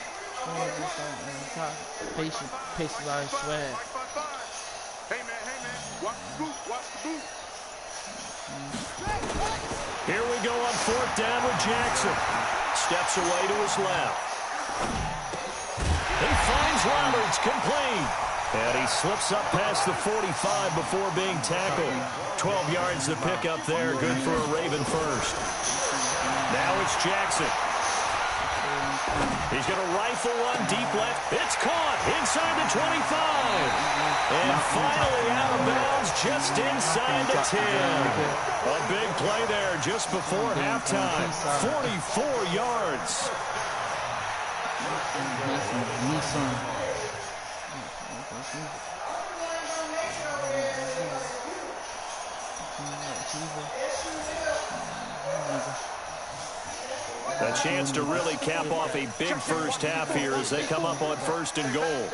Patient, patient, swag. Hey man, watch the boot, watch the boot. Here we go on 4th down with Jackson. Steps away to his left. He finds Roberts, complete. And he slips up past the 45 before being tackled. 12 yards to pick up there. Good for a Raven first. Now it's Jackson. He's going to rifle one deep left. It's caught inside the 25. And finally out of bounds just inside the 10. A big play there just before halftime. 44 yards. A chance to really cap off a big first half here as they come up on 1st and goal.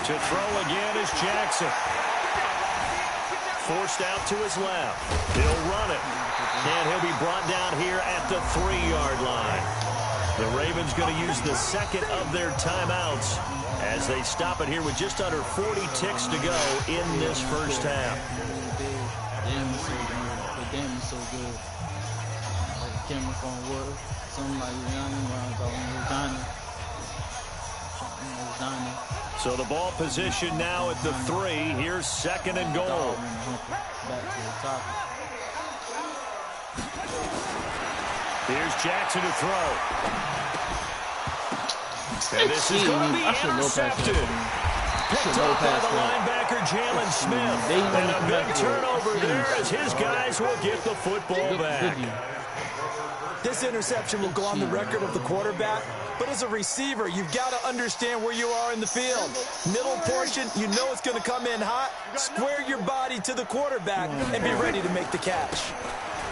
To throw again is Jackson. Forced out to his left. He'll run it. And he'll be brought down here at the 3-yard line. The Ravens going to use the second of their timeouts as they stop it here with just under 40 ticks to go in this first half. Damn, it's so good. The game is so good. Like the camera phone work. Something like Lasagna. So the ball position now at the 3. Here's second and goal. Back to the top. Here's Jackson to throw. And this is going to be intercepted. Picked up by the linebacker, Jalen Smith. And a big turnover there as his guys will get the football back. This interception will go on the record of the quarterback, but as a receiver, you've got to understand where you are in the field. Middle portion, you know it's going to come in hot. Square your body to the quarterback and be ready to make the catch.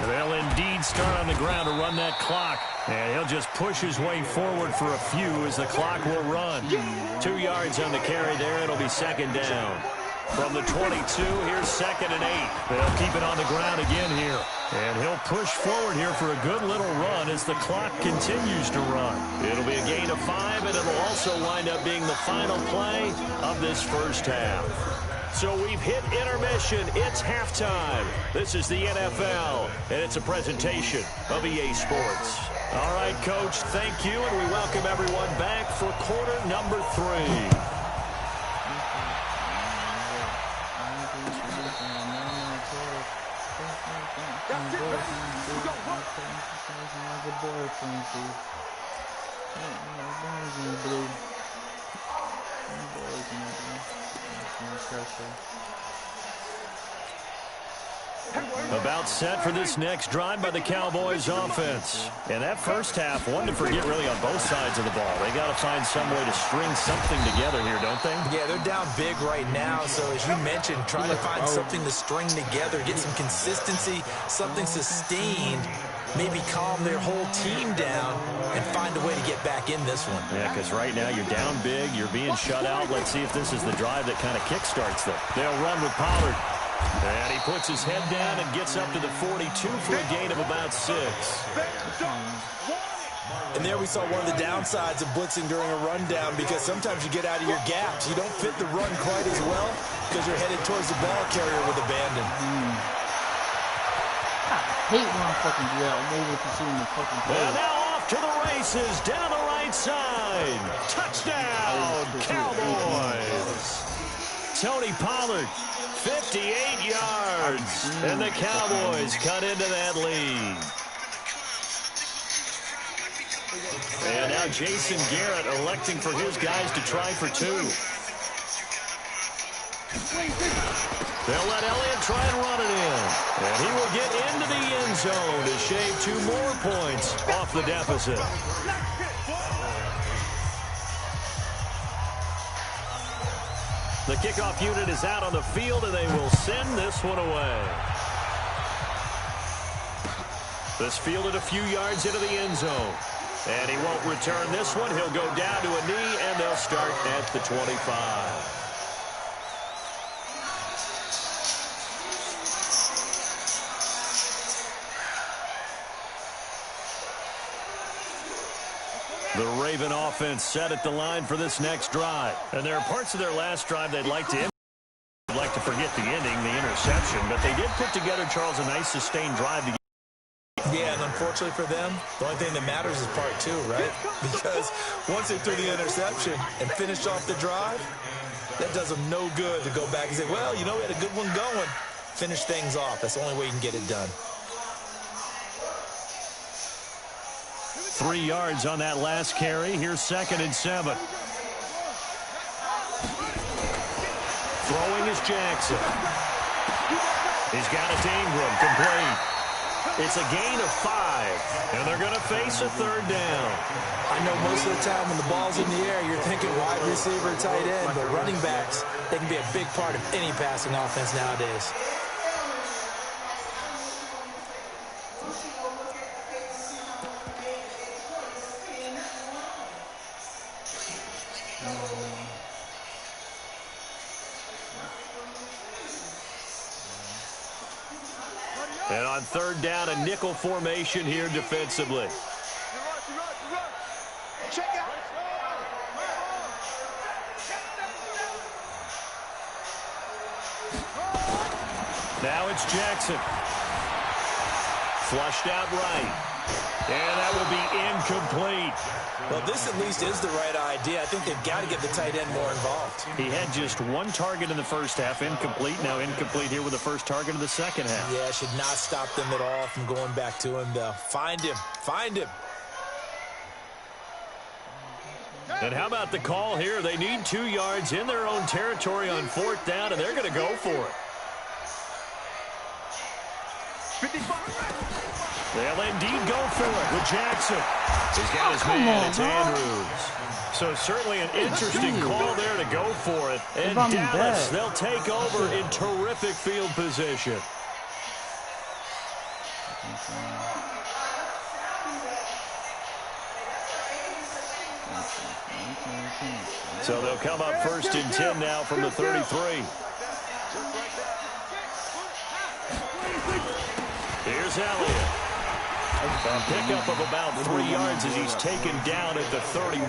They'll indeed start on the ground to run that clock. And he'll just push his way forward for a few as the clock will run. 2 yards on the carry there. It'll be second down. From the 22, here's second and 8. They'll keep it on the ground again here. And he'll push forward here for a good little run as the clock continues to run. It'll be a gain of 5, and it'll also wind up being the final play of this first half. So we've hit intermission. It's halftime. This is the NFL, and it's a presentation of EA Sports. All right, Coach, thank you, and we welcome everyone back for quarter number 3. About set for this next drive by the Cowboys offense. And that first half, one to forget really on both sides of the ball. They got to find some way to string something together here, don't they? Yeah, they're down big right now. So as you mentioned, trying to find something to string together, get some consistency, something sustained, maybe calm their whole team down and find a way to get back in this one. Yeah, because right now you're down big, you're being shut out. Let's see if this is the drive that kind of kickstarts them. They'll run with Pollard. And he puts his head down and gets up to the 42 for a gain of about 6. And there we saw one of the downsides of blitzing during a rundown, because sometimes you get out of your gaps. You don't fit the run quite as well because you're headed towards the ball carrier with abandon. I hate when I fucking do that. I'm over pursuing the fucking play. And now off to the races down the right side. Touchdown, Cowboys. Tony Pollard, 58 yards. And the Cowboys cut into that lead. And now Jason Garrett electing for his guys to try for 2. They'll let Elliott try and run it in. And he will get into the end zone to shave 2 more points off the deficit. The kickoff unit is out on the field, and they will send this one away. This fielded a few yards into the end zone. And he won't return this one. He'll go down to a knee, and they'll start at the 25. The Raven offense set at the line for this next drive. And there are parts of their last drive they'd like to forget the ending, the interception. But they did put together, Charles, a nice sustained drive to get. Yeah, and unfortunately for them, the only thing that matters is part 2, right? Because once they threw the interception and finished off the drive, that does them no good to go back and say, well, you know, we had a good one going. Finish things off. That's the only way you can get it done. 3 yards on that last carry. Here's 2nd and 7. Throwing is Jackson. He's got it to Ingram, complete. It's a gain of 5, and they're going to face a 3rd down. I know most of the time when the ball's in the air, you're thinking wide receiver, tight end, but running backs, they can be a big part of any passing offense nowadays. And on 3rd down, a nickel formation here defensively. Now it's Jackson. Flushed out right. And that will be incomplete. Well, this at least is the right idea. I think they've got to get the tight end more involved. He had just one target in the first half, incomplete. Now incomplete here with the first target of the second half. Yeah, should not stop them at all from going back to him, though. Find him. Find him. And how about the call here? They need 2 yards in their own territory on 4th down, and they're going to go for it. They'll indeed go for it with Jackson. He's got his man. It's Andrews. So certainly an interesting call there to go for it. And Dallas, they'll take over in terrific field position. So they'll come up 1st and 10 now from the 33. Here's Elliott. A pickup of about 3 yards as he's taken down at the 31.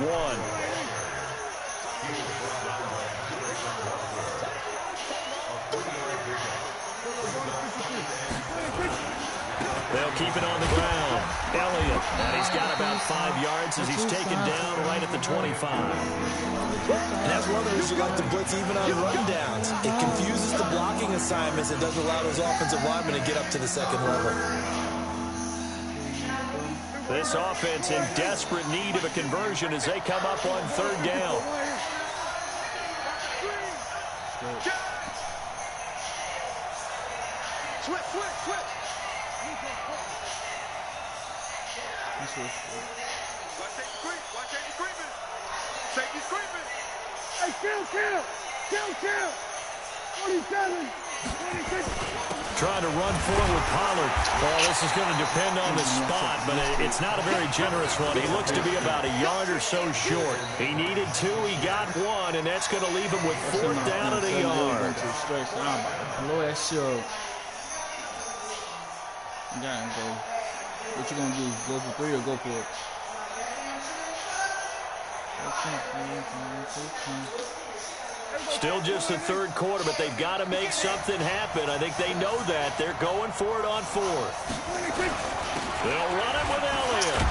They'll keep it on the ground. Elliott, and he's got about 5 yards as he's taken down right at the 25. And that's one of the reasons you like to blitz even on rundowns. It confuses the blocking assignments. It doesn't allow those offensive linemen to get up to the second level. This offense in desperate need of a conversion as they come up on 3rd down. Switch. Watch that screaming. Safety screaming. Hey, kill. 27. 26. Trying to run forward with Pollard. Well, this is going to depend on the spot, but it's not a very generous one. He looks to be about a yard or so short. He needed 2. He got 1, and that's going to leave him with 4th down at a yard. Blow that shove. You got him, bro. What you gonna do? Go for 3 or go for it? Still just the 3rd quarter, but they've got to make something happen. I think they know that. They're going for it on 4th. They'll run it with Elliott.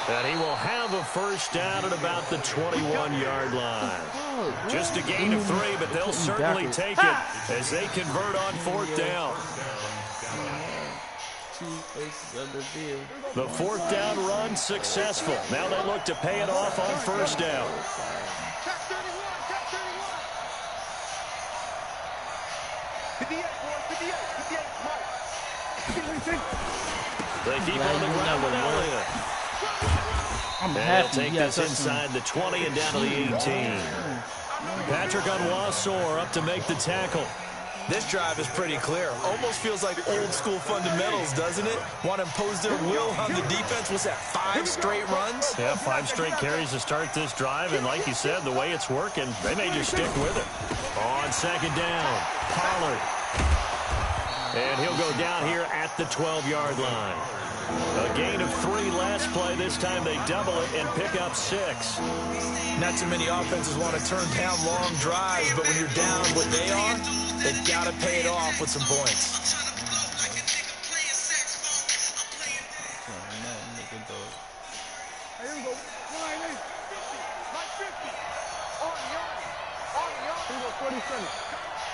And he will have a 1st down at about the 21-yard line. Just a gain of 3, but they'll certainly take it as they convert on 4th down. The 4th down run successful. Now they look to pay it off on 1st down. They keep on the ground with Elliott. And they'll take this inside the 20 and down to the 18. Patrick Onwuasor up to make the tackle. This drive is pretty clear. Almost feels like old-school fundamentals, doesn't it? Want to impose their will on the defense. What's that, 5 straight runs? Yeah, 5 straight carries to start this drive. And like you said, the way it's working, they may just stick with it. On 2nd down, Pollard. And he'll go down here at the 12-yard line. A gain of 3 last play. This time they double it and pick up 6. Not too many offenses want to turn down long drives, but when you're down what they are, they've got to pay it off with some points. Here we go. 50. On the yard. Here we go, 47.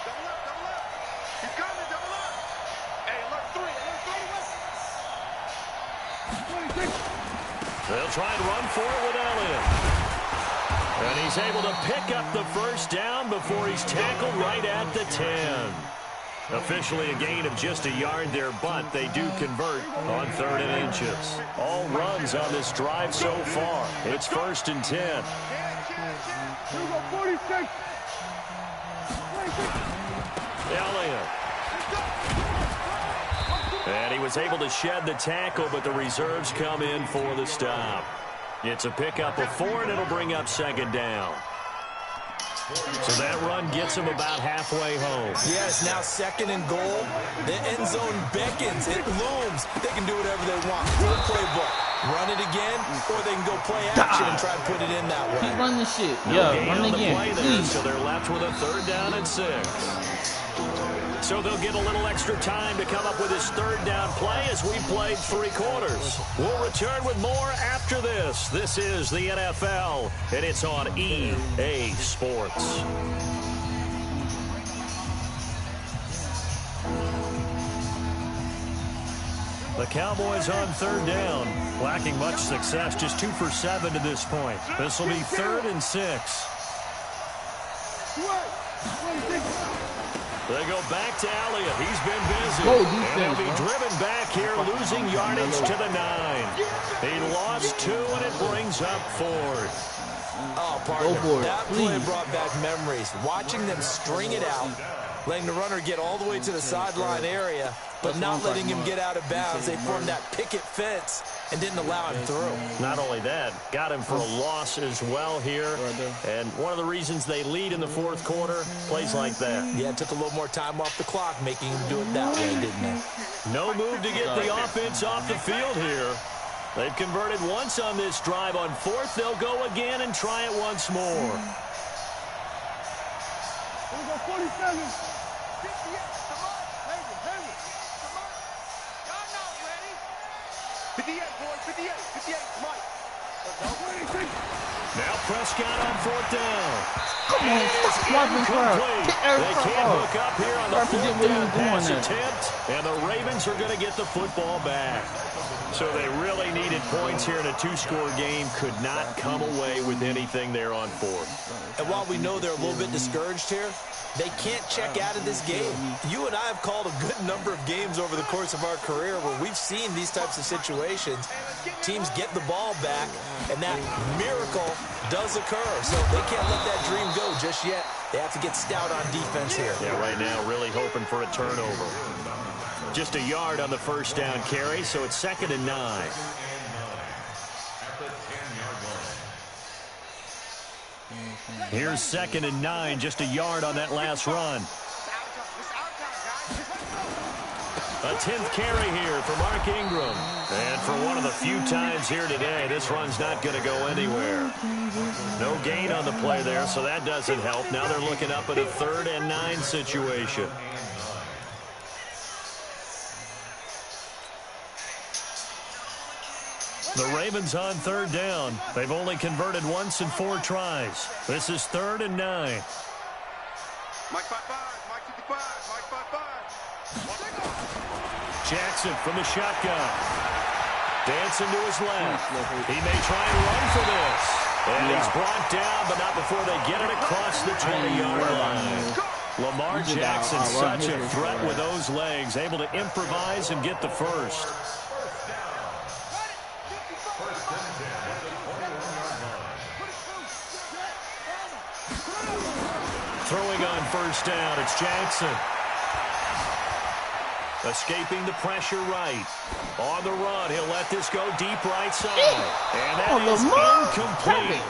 Double up. He's coming, double up. Hey, alert 3. They'll try and run for it with Elliott. And he's able to pick up the 1st down before he's tackled right at the 10. Officially a gain of just a yard there, but they do convert on 3rd and inches. All runs on this drive so far. It's 1st and 10. Here we go, 46. Elliott. And he was able to shed the tackle, but the reserves come in for the stop. It's a pickup of 4, and it'll bring up 2nd down. So that run gets him about halfway home. Yes, now 2nd and goal. The end zone beckons. It looms. They can do whatever they want. Full playbook. Run it again, or they can go play action and try to put it in that way. Keep running this shit. No Run on the again. play there, so they're left with a 3rd down and 6. So they'll get a little extra time to come up with his third down play as we played 3 quarters. We'll return with more after this. This is the NFL, and it's on EA Sports. The Cowboys on third down, lacking much success, just 2 for 7 to this point. This will be 3rd and 6. They go back to Elliott. He's been busy. And he'll be driven back here, losing yardage to the 9. He lost 2, and it brings up 4th. Oh, partner, that play brought back memories. Watching them string it out, letting the runner get all the way to the sideline area, but not letting him get out of bounds. They formed that picket fence and didn't allow him through. Not only that, got him for a loss as well here. And one of the reasons they lead in the 4th quarter, plays like that. Yeah, it took a little more time off the clock, making him do it that way, didn't it? No move to get the offense off the field here. They've converted once on this drive. On 4th, they'll go again and try it once more. Here we go, 47. 58, come on. Come on. Y'all not ready. 58, boys, 58, Mike. Let's go. Now Prescott on 4th down. Come on, Incomplete. They can't hook up here on the 4th down pass attempt, and the Ravens are going to get the football back. So they really needed points here in a 2-score game. Could not come away with anything there on 4th. And while we know they're a little bit discouraged here, they can't check out of this game. You and I have called a good number of games over the course of our career where we've seen these types of situations. Teams get the ball back, and that miracle does occur. So they can't let that dream go just yet. They have to get stout on defense here. Yeah, right now really hoping for a turnover. Just a yard on the 1st down carry, so it's 2nd and 9. Here's 2nd and 9, just a yard on that last run. A 10th carry here for Mark Ingram. And for one of the few times here today, this run's not going to go anywhere. No gain on the play there, so that doesn't help. Now they're looking up at a 3rd and 9 situation. The Ravens on 3rd down. They've only converted once in 4 tries. This is 3rd and 9. Mike 5-5, Mike 55, Mike 5-5. Jackson from the shotgun. Dancing to his left. He may try and run for this. And he's brought down, but not before they get it across the 20-yard line. Lamar Jackson, such a threat with those legs, able to improvise and get the first. Throwing on 1st down, it's Jackson. Escaping the pressure right. On the run, he'll let this go deep right side. And that is incomplete.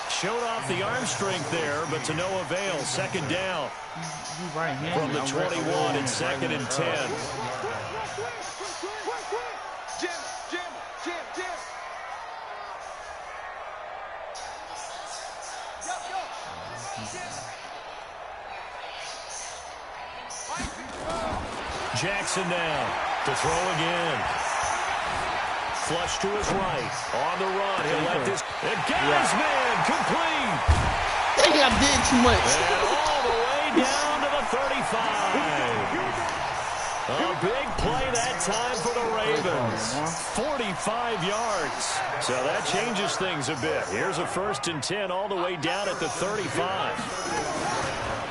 Showed off the arm strength there, but to no avail. 2nd down from the 21 and 2nd and 10. Jackson now to throw again. Flush to his right. On the run. He'll let this. And got his man. Complete. I think I did too much. And all the way down to the 35. A big play that time for the Ravens. 45 yards. So that changes things a bit. Here's a 1st and 10 all the way down at the 35.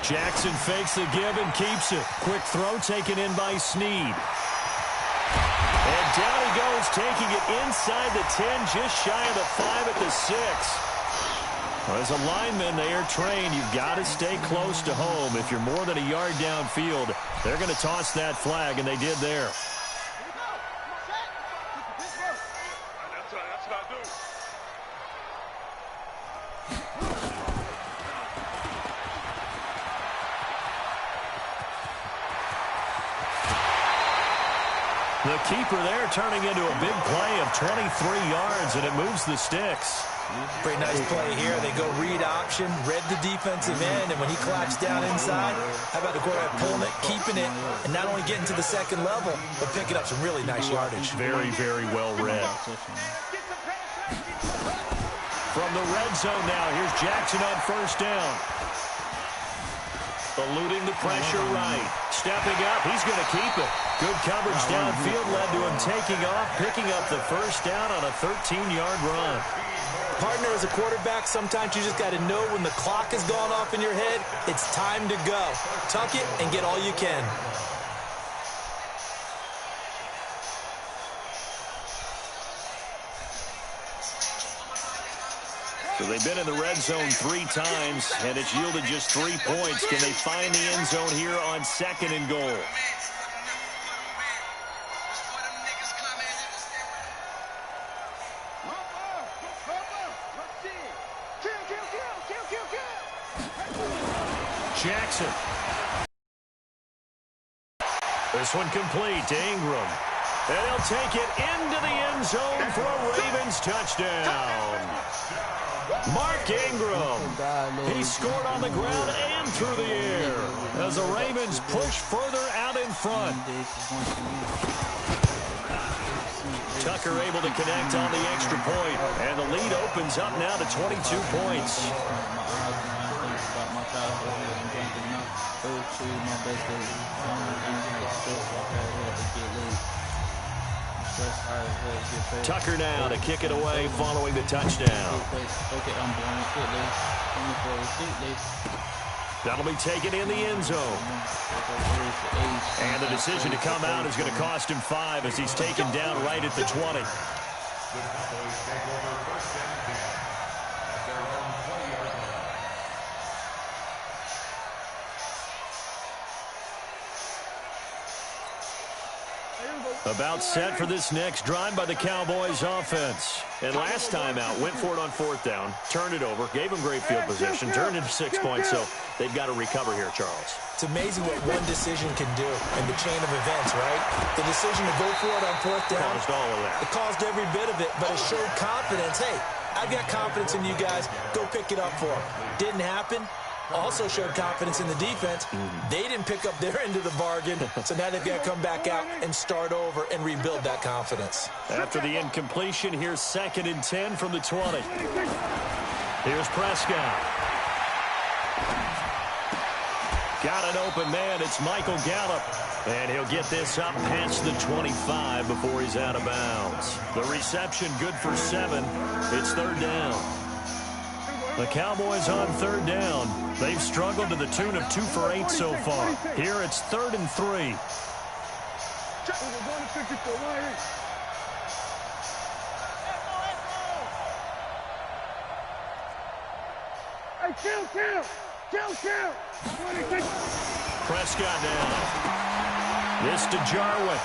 Jackson fakes the give and keeps it. Quick throw taken in by Snead. And down he goes, taking it inside the 10, just shy of the 5 at the 6. Well, as a lineman, they are trained. You've got to stay close to home. If you're more than a yard downfield, they're going to toss that flag, and they did there. That's what I do. The keeper there turning into a big play of 23 yards, and it moves the sticks. Pretty nice play here. They go read option, read the defensive end, and when he claps down inside, how about the quarterback pulling it, keeping it, and not only getting to the second level, but picking up some really nice yardage. Very, very well read. From the red zone now, here's Jackson on first down. Eluding the pressure right. Stepping up, he's going to keep it. Good coverage downfield led to him taking off, picking up the first down on a 13-yard run. Partner, as a quarterback, sometimes you just got to know when the clock has gone off in your head, it's time to go. Tuck it and get all you can. So they've been in the red zone 3 times, and it's yielded just 3 points. Can they find the end zone here on 2nd and goal? Jackson. This one complete to Ingram. And he'll take it into the end zone for a Ravens touchdown. Mark Ingram. He scored on the ground and through the air as the Ravens push further out in front. Tucker able to connect on the extra point, and the lead opens up now to 22 points. Tucker now to kick it away following the touchdown. That'll be taken in the end zone. And the decision to come out is going to cost him 5 as he's taken down right at the 20. About set for this next drive by the Cowboys offense. And last time out, went for it on 4th down, turned it over, gave them great field position, turned into 6 points, so they've got to recover here, Charles. It's amazing what one decision can do in the chain of events, right? The decision to go for it on 4th down. Caused all of that. It caused every bit of it, but it showed confidence. Hey, I've got confidence in you guys. Go pick it up for them. Didn't happen. Also showed confidence in the defense. They didn't pick up their end of the bargain, so now they've got to come back out and start over and rebuild that confidence. After the incompletion, here's 2nd and 10 from the 20. Here's Prescott. Got an open man. It's Michael Gallup. And he'll get this up past the 25 before he's out of bounds. The reception good for 7. It's 3rd down. The Cowboys on 3rd down. They've struggled to the tune of 2 for 8 so far. Here it's 3rd and 3. Prescott now. This to Jarwin.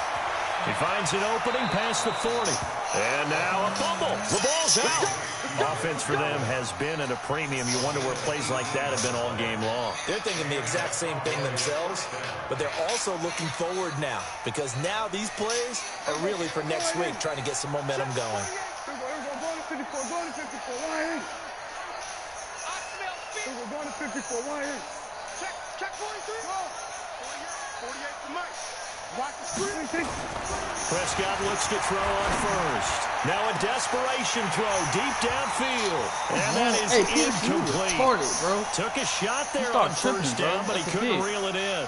He finds an opening past the 40. And now a fumble. The ball's out. Offense for them has been at a premium. You wonder where plays like that have been all game long. They're thinking the exact same thing themselves, but they're also looking forward now because now these plays are really for next week, trying to get some momentum going. Prescott looks to throw on first. Now a desperation throw deep downfield. And that is incomplete. Bro. Took a shot there on first down, but he couldn't reel it in.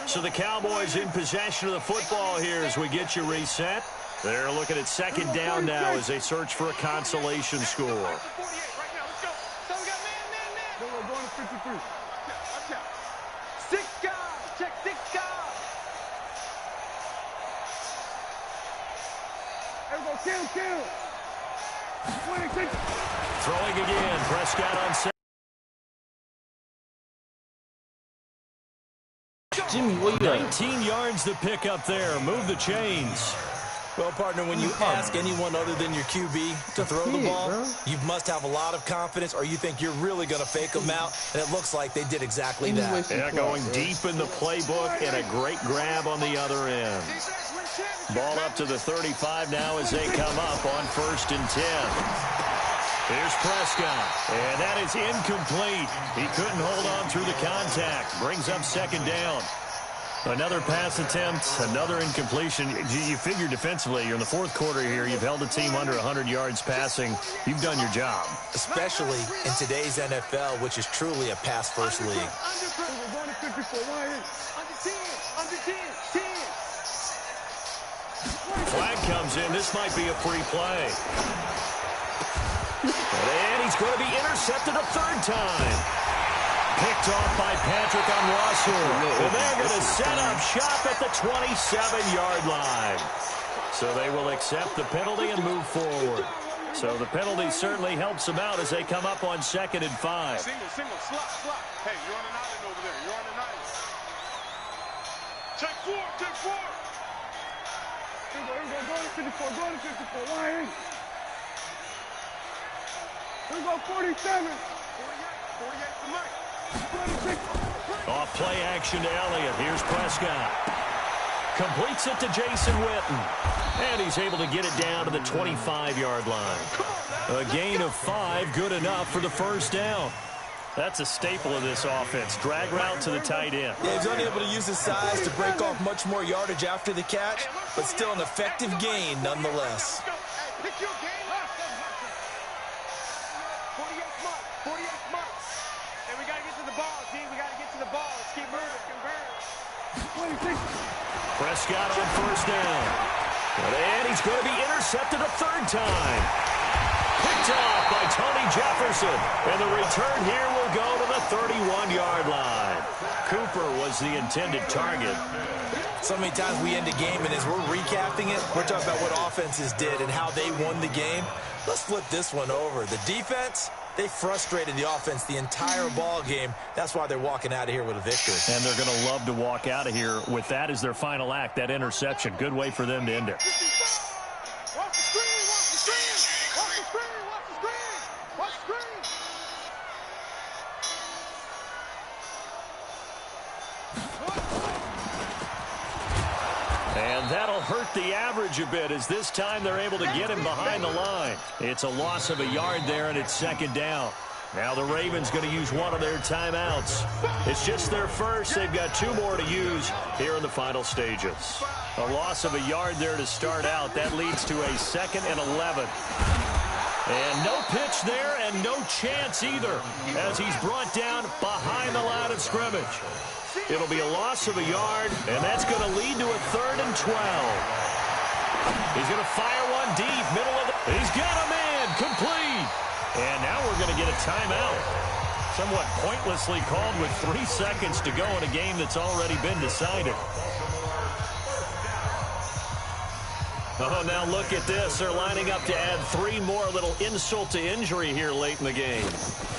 So the Cowboys in possession of the football here as we get you reset. They're looking at 2nd down now as they search for a consolation score. Throwing again, Prescott on set. Jimmy, what you got? 19 yards to pick up there. Move the chains. Well, partner, when you ask anyone other than your QB to throw the ball, you must have a lot of confidence, or you think you're really going to fake them out, and it looks like they did exactly that. Yeah, going deep in the playbook and a great grab on the other end. Ball up to the 35 now as they come up on 1st and 10. Here's Prescott, and that is incomplete. He couldn't hold on through the contact. Brings up 2nd down. Another pass attempt, another incompletion. You figure defensively, you're in the 4th quarter here. You've held the team under 100 yards passing. You've done your job. Especially in today's NFL, which is truly a pass-first league. Flag comes in. This might be a free play. And he's going to be intercepted a 3rd time. Picked off by Patrick on Russell. And they're going to set up shop at the 27-yard line. So they will accept the penalty and move forward. So the penalty certainly helps them out as they come up on 2nd and 5. Single, slot. Hey, you're on an island over there. You're on an island. Check 4. Here we go. Go to 54. Lion. Here we go, 47. 48 to Mike. Off play action to Elliott. Here's Prescott. Completes it to Jason Witten. And he's able to get it down to the 25-yard line. A gain of 5, good enough for the 1st down. That's a staple of this offense. Drag route to the tight end. Yeah, he's unable to use his size to break off much more yardage after the catch, but still an effective gain nonetheless. Pick your game. 48 months. And we got to get to the ball, team. We got to get to the ball. Let's keep moving. Prescott on 1st down. And he's going to be intercepted a 3rd time. Picked off by Tony Jefferson. And the return here will go to the 31-yard line. Cooper was the intended target. So many times we end a game, and as we're recapping it, we're talking about what offenses did and how they won the game. Let's flip this one over. The defense, they frustrated the offense the entire ball game. That's why they're walking out of here with a victory. And they're going to love to walk out of here with that as their final act, that interception. Good way for them to end it. Watch the screen. And that'll hurt the average a bit as this time they're able to get him behind the line. It's a loss of a yard there, and it's 2nd down. Now the Ravens going to use one of their timeouts. It's just their first. They've got 2 more to use here in the final stages. A loss of a yard there to start out. That leads to a 2nd and 11. And no pitch there and no chance either as he's brought down behind the line of scrimmage. It'll be a loss of a yard, and that's going to lead to a 3rd and 12. He's going to fire one deep, middle of the... He's got a man, complete. And now we're going to get a timeout. Somewhat pointlessly called with 3 seconds to go in a game that's already been decided. Oh, now look at this. They're lining up to add 3 more, little insult to injury here late in the game.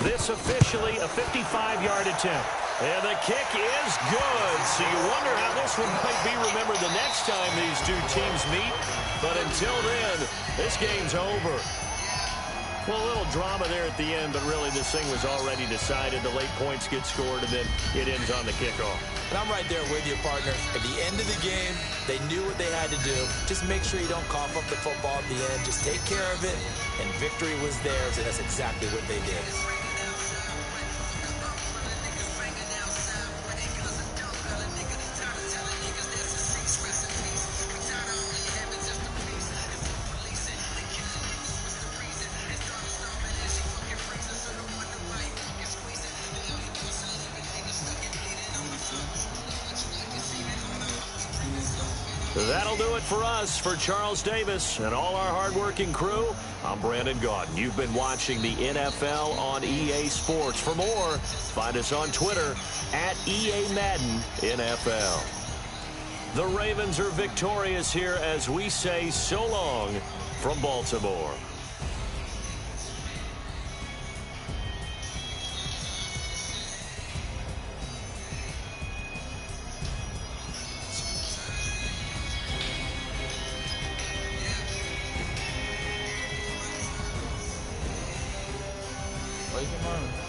This officially a 55-yard attempt. And the kick is good. So you wonder how this one might be remembered the next time these 2 teams meet. But until then, this game's over. Well, a little drama there at the end, but really this thing was already decided. The late points get scored, and then it ends on the kickoff. And I'm right there with you, partner. At the end of the game, they knew what they had to do. Just make sure you don't cough up the football at the end. Just take care of it, and victory was theirs, and that's exactly what they did. That'll do it for us. For Charles Davis and all our hardworking crew, I'm Brandon Gaudin. You've been watching the NFL on EA Sports. For more, find us on Twitter at EA Madden NFL. The Ravens are victorious here as we say so long from Baltimore. Wait your mind.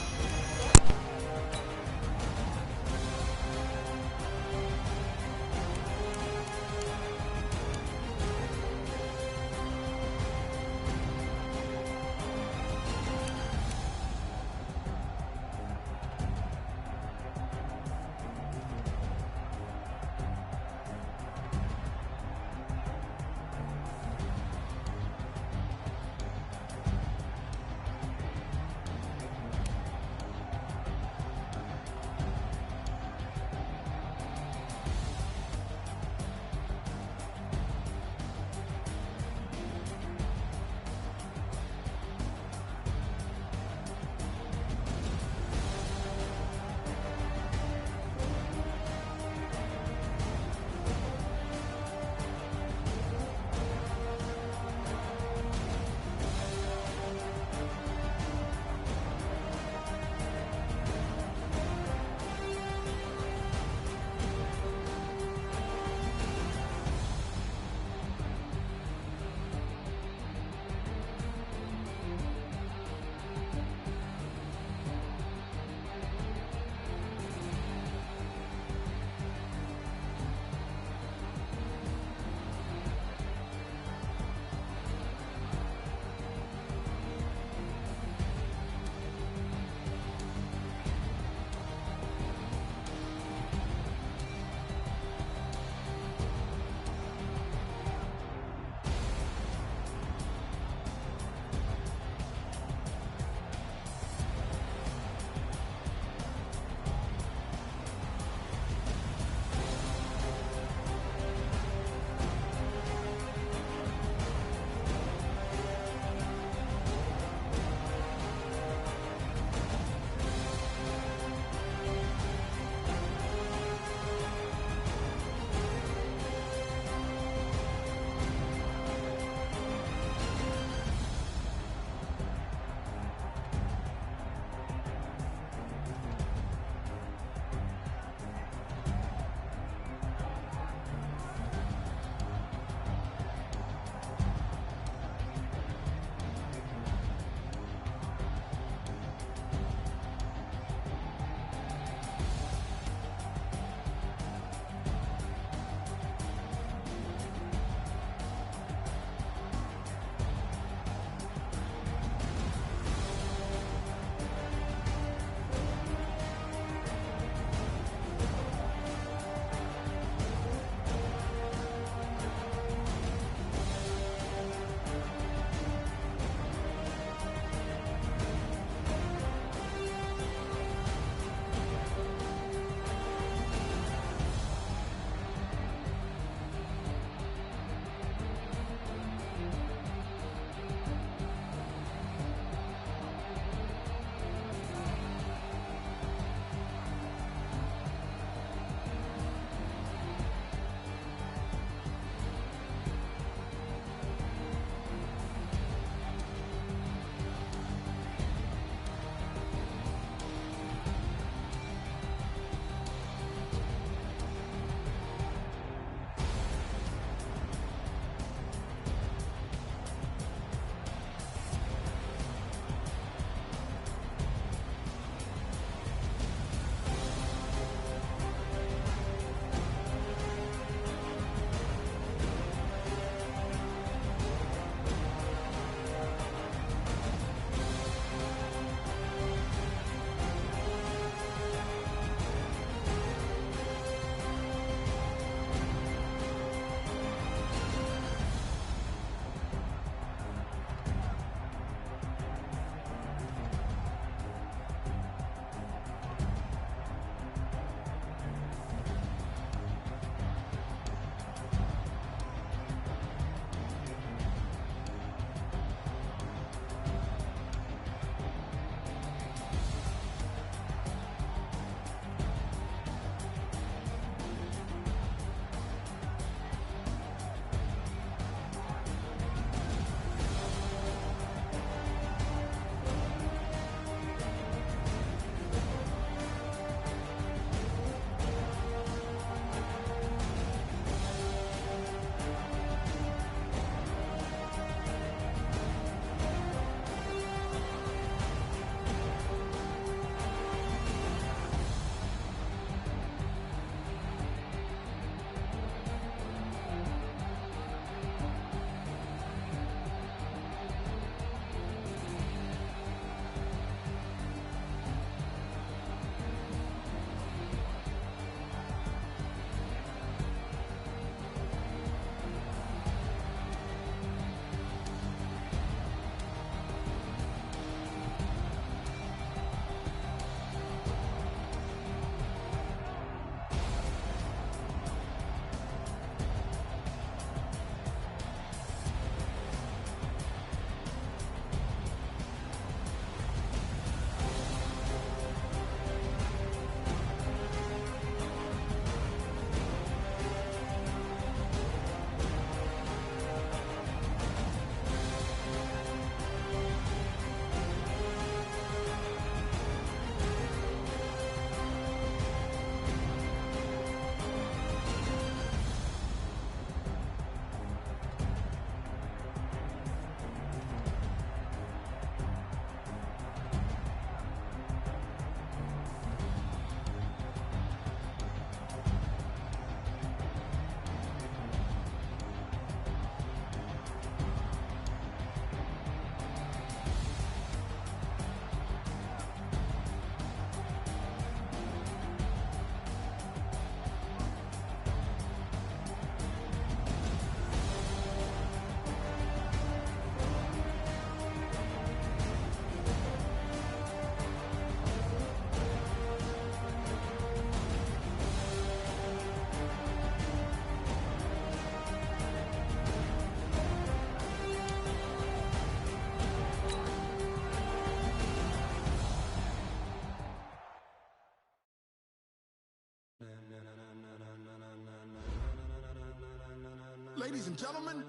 ladies and gentlemen,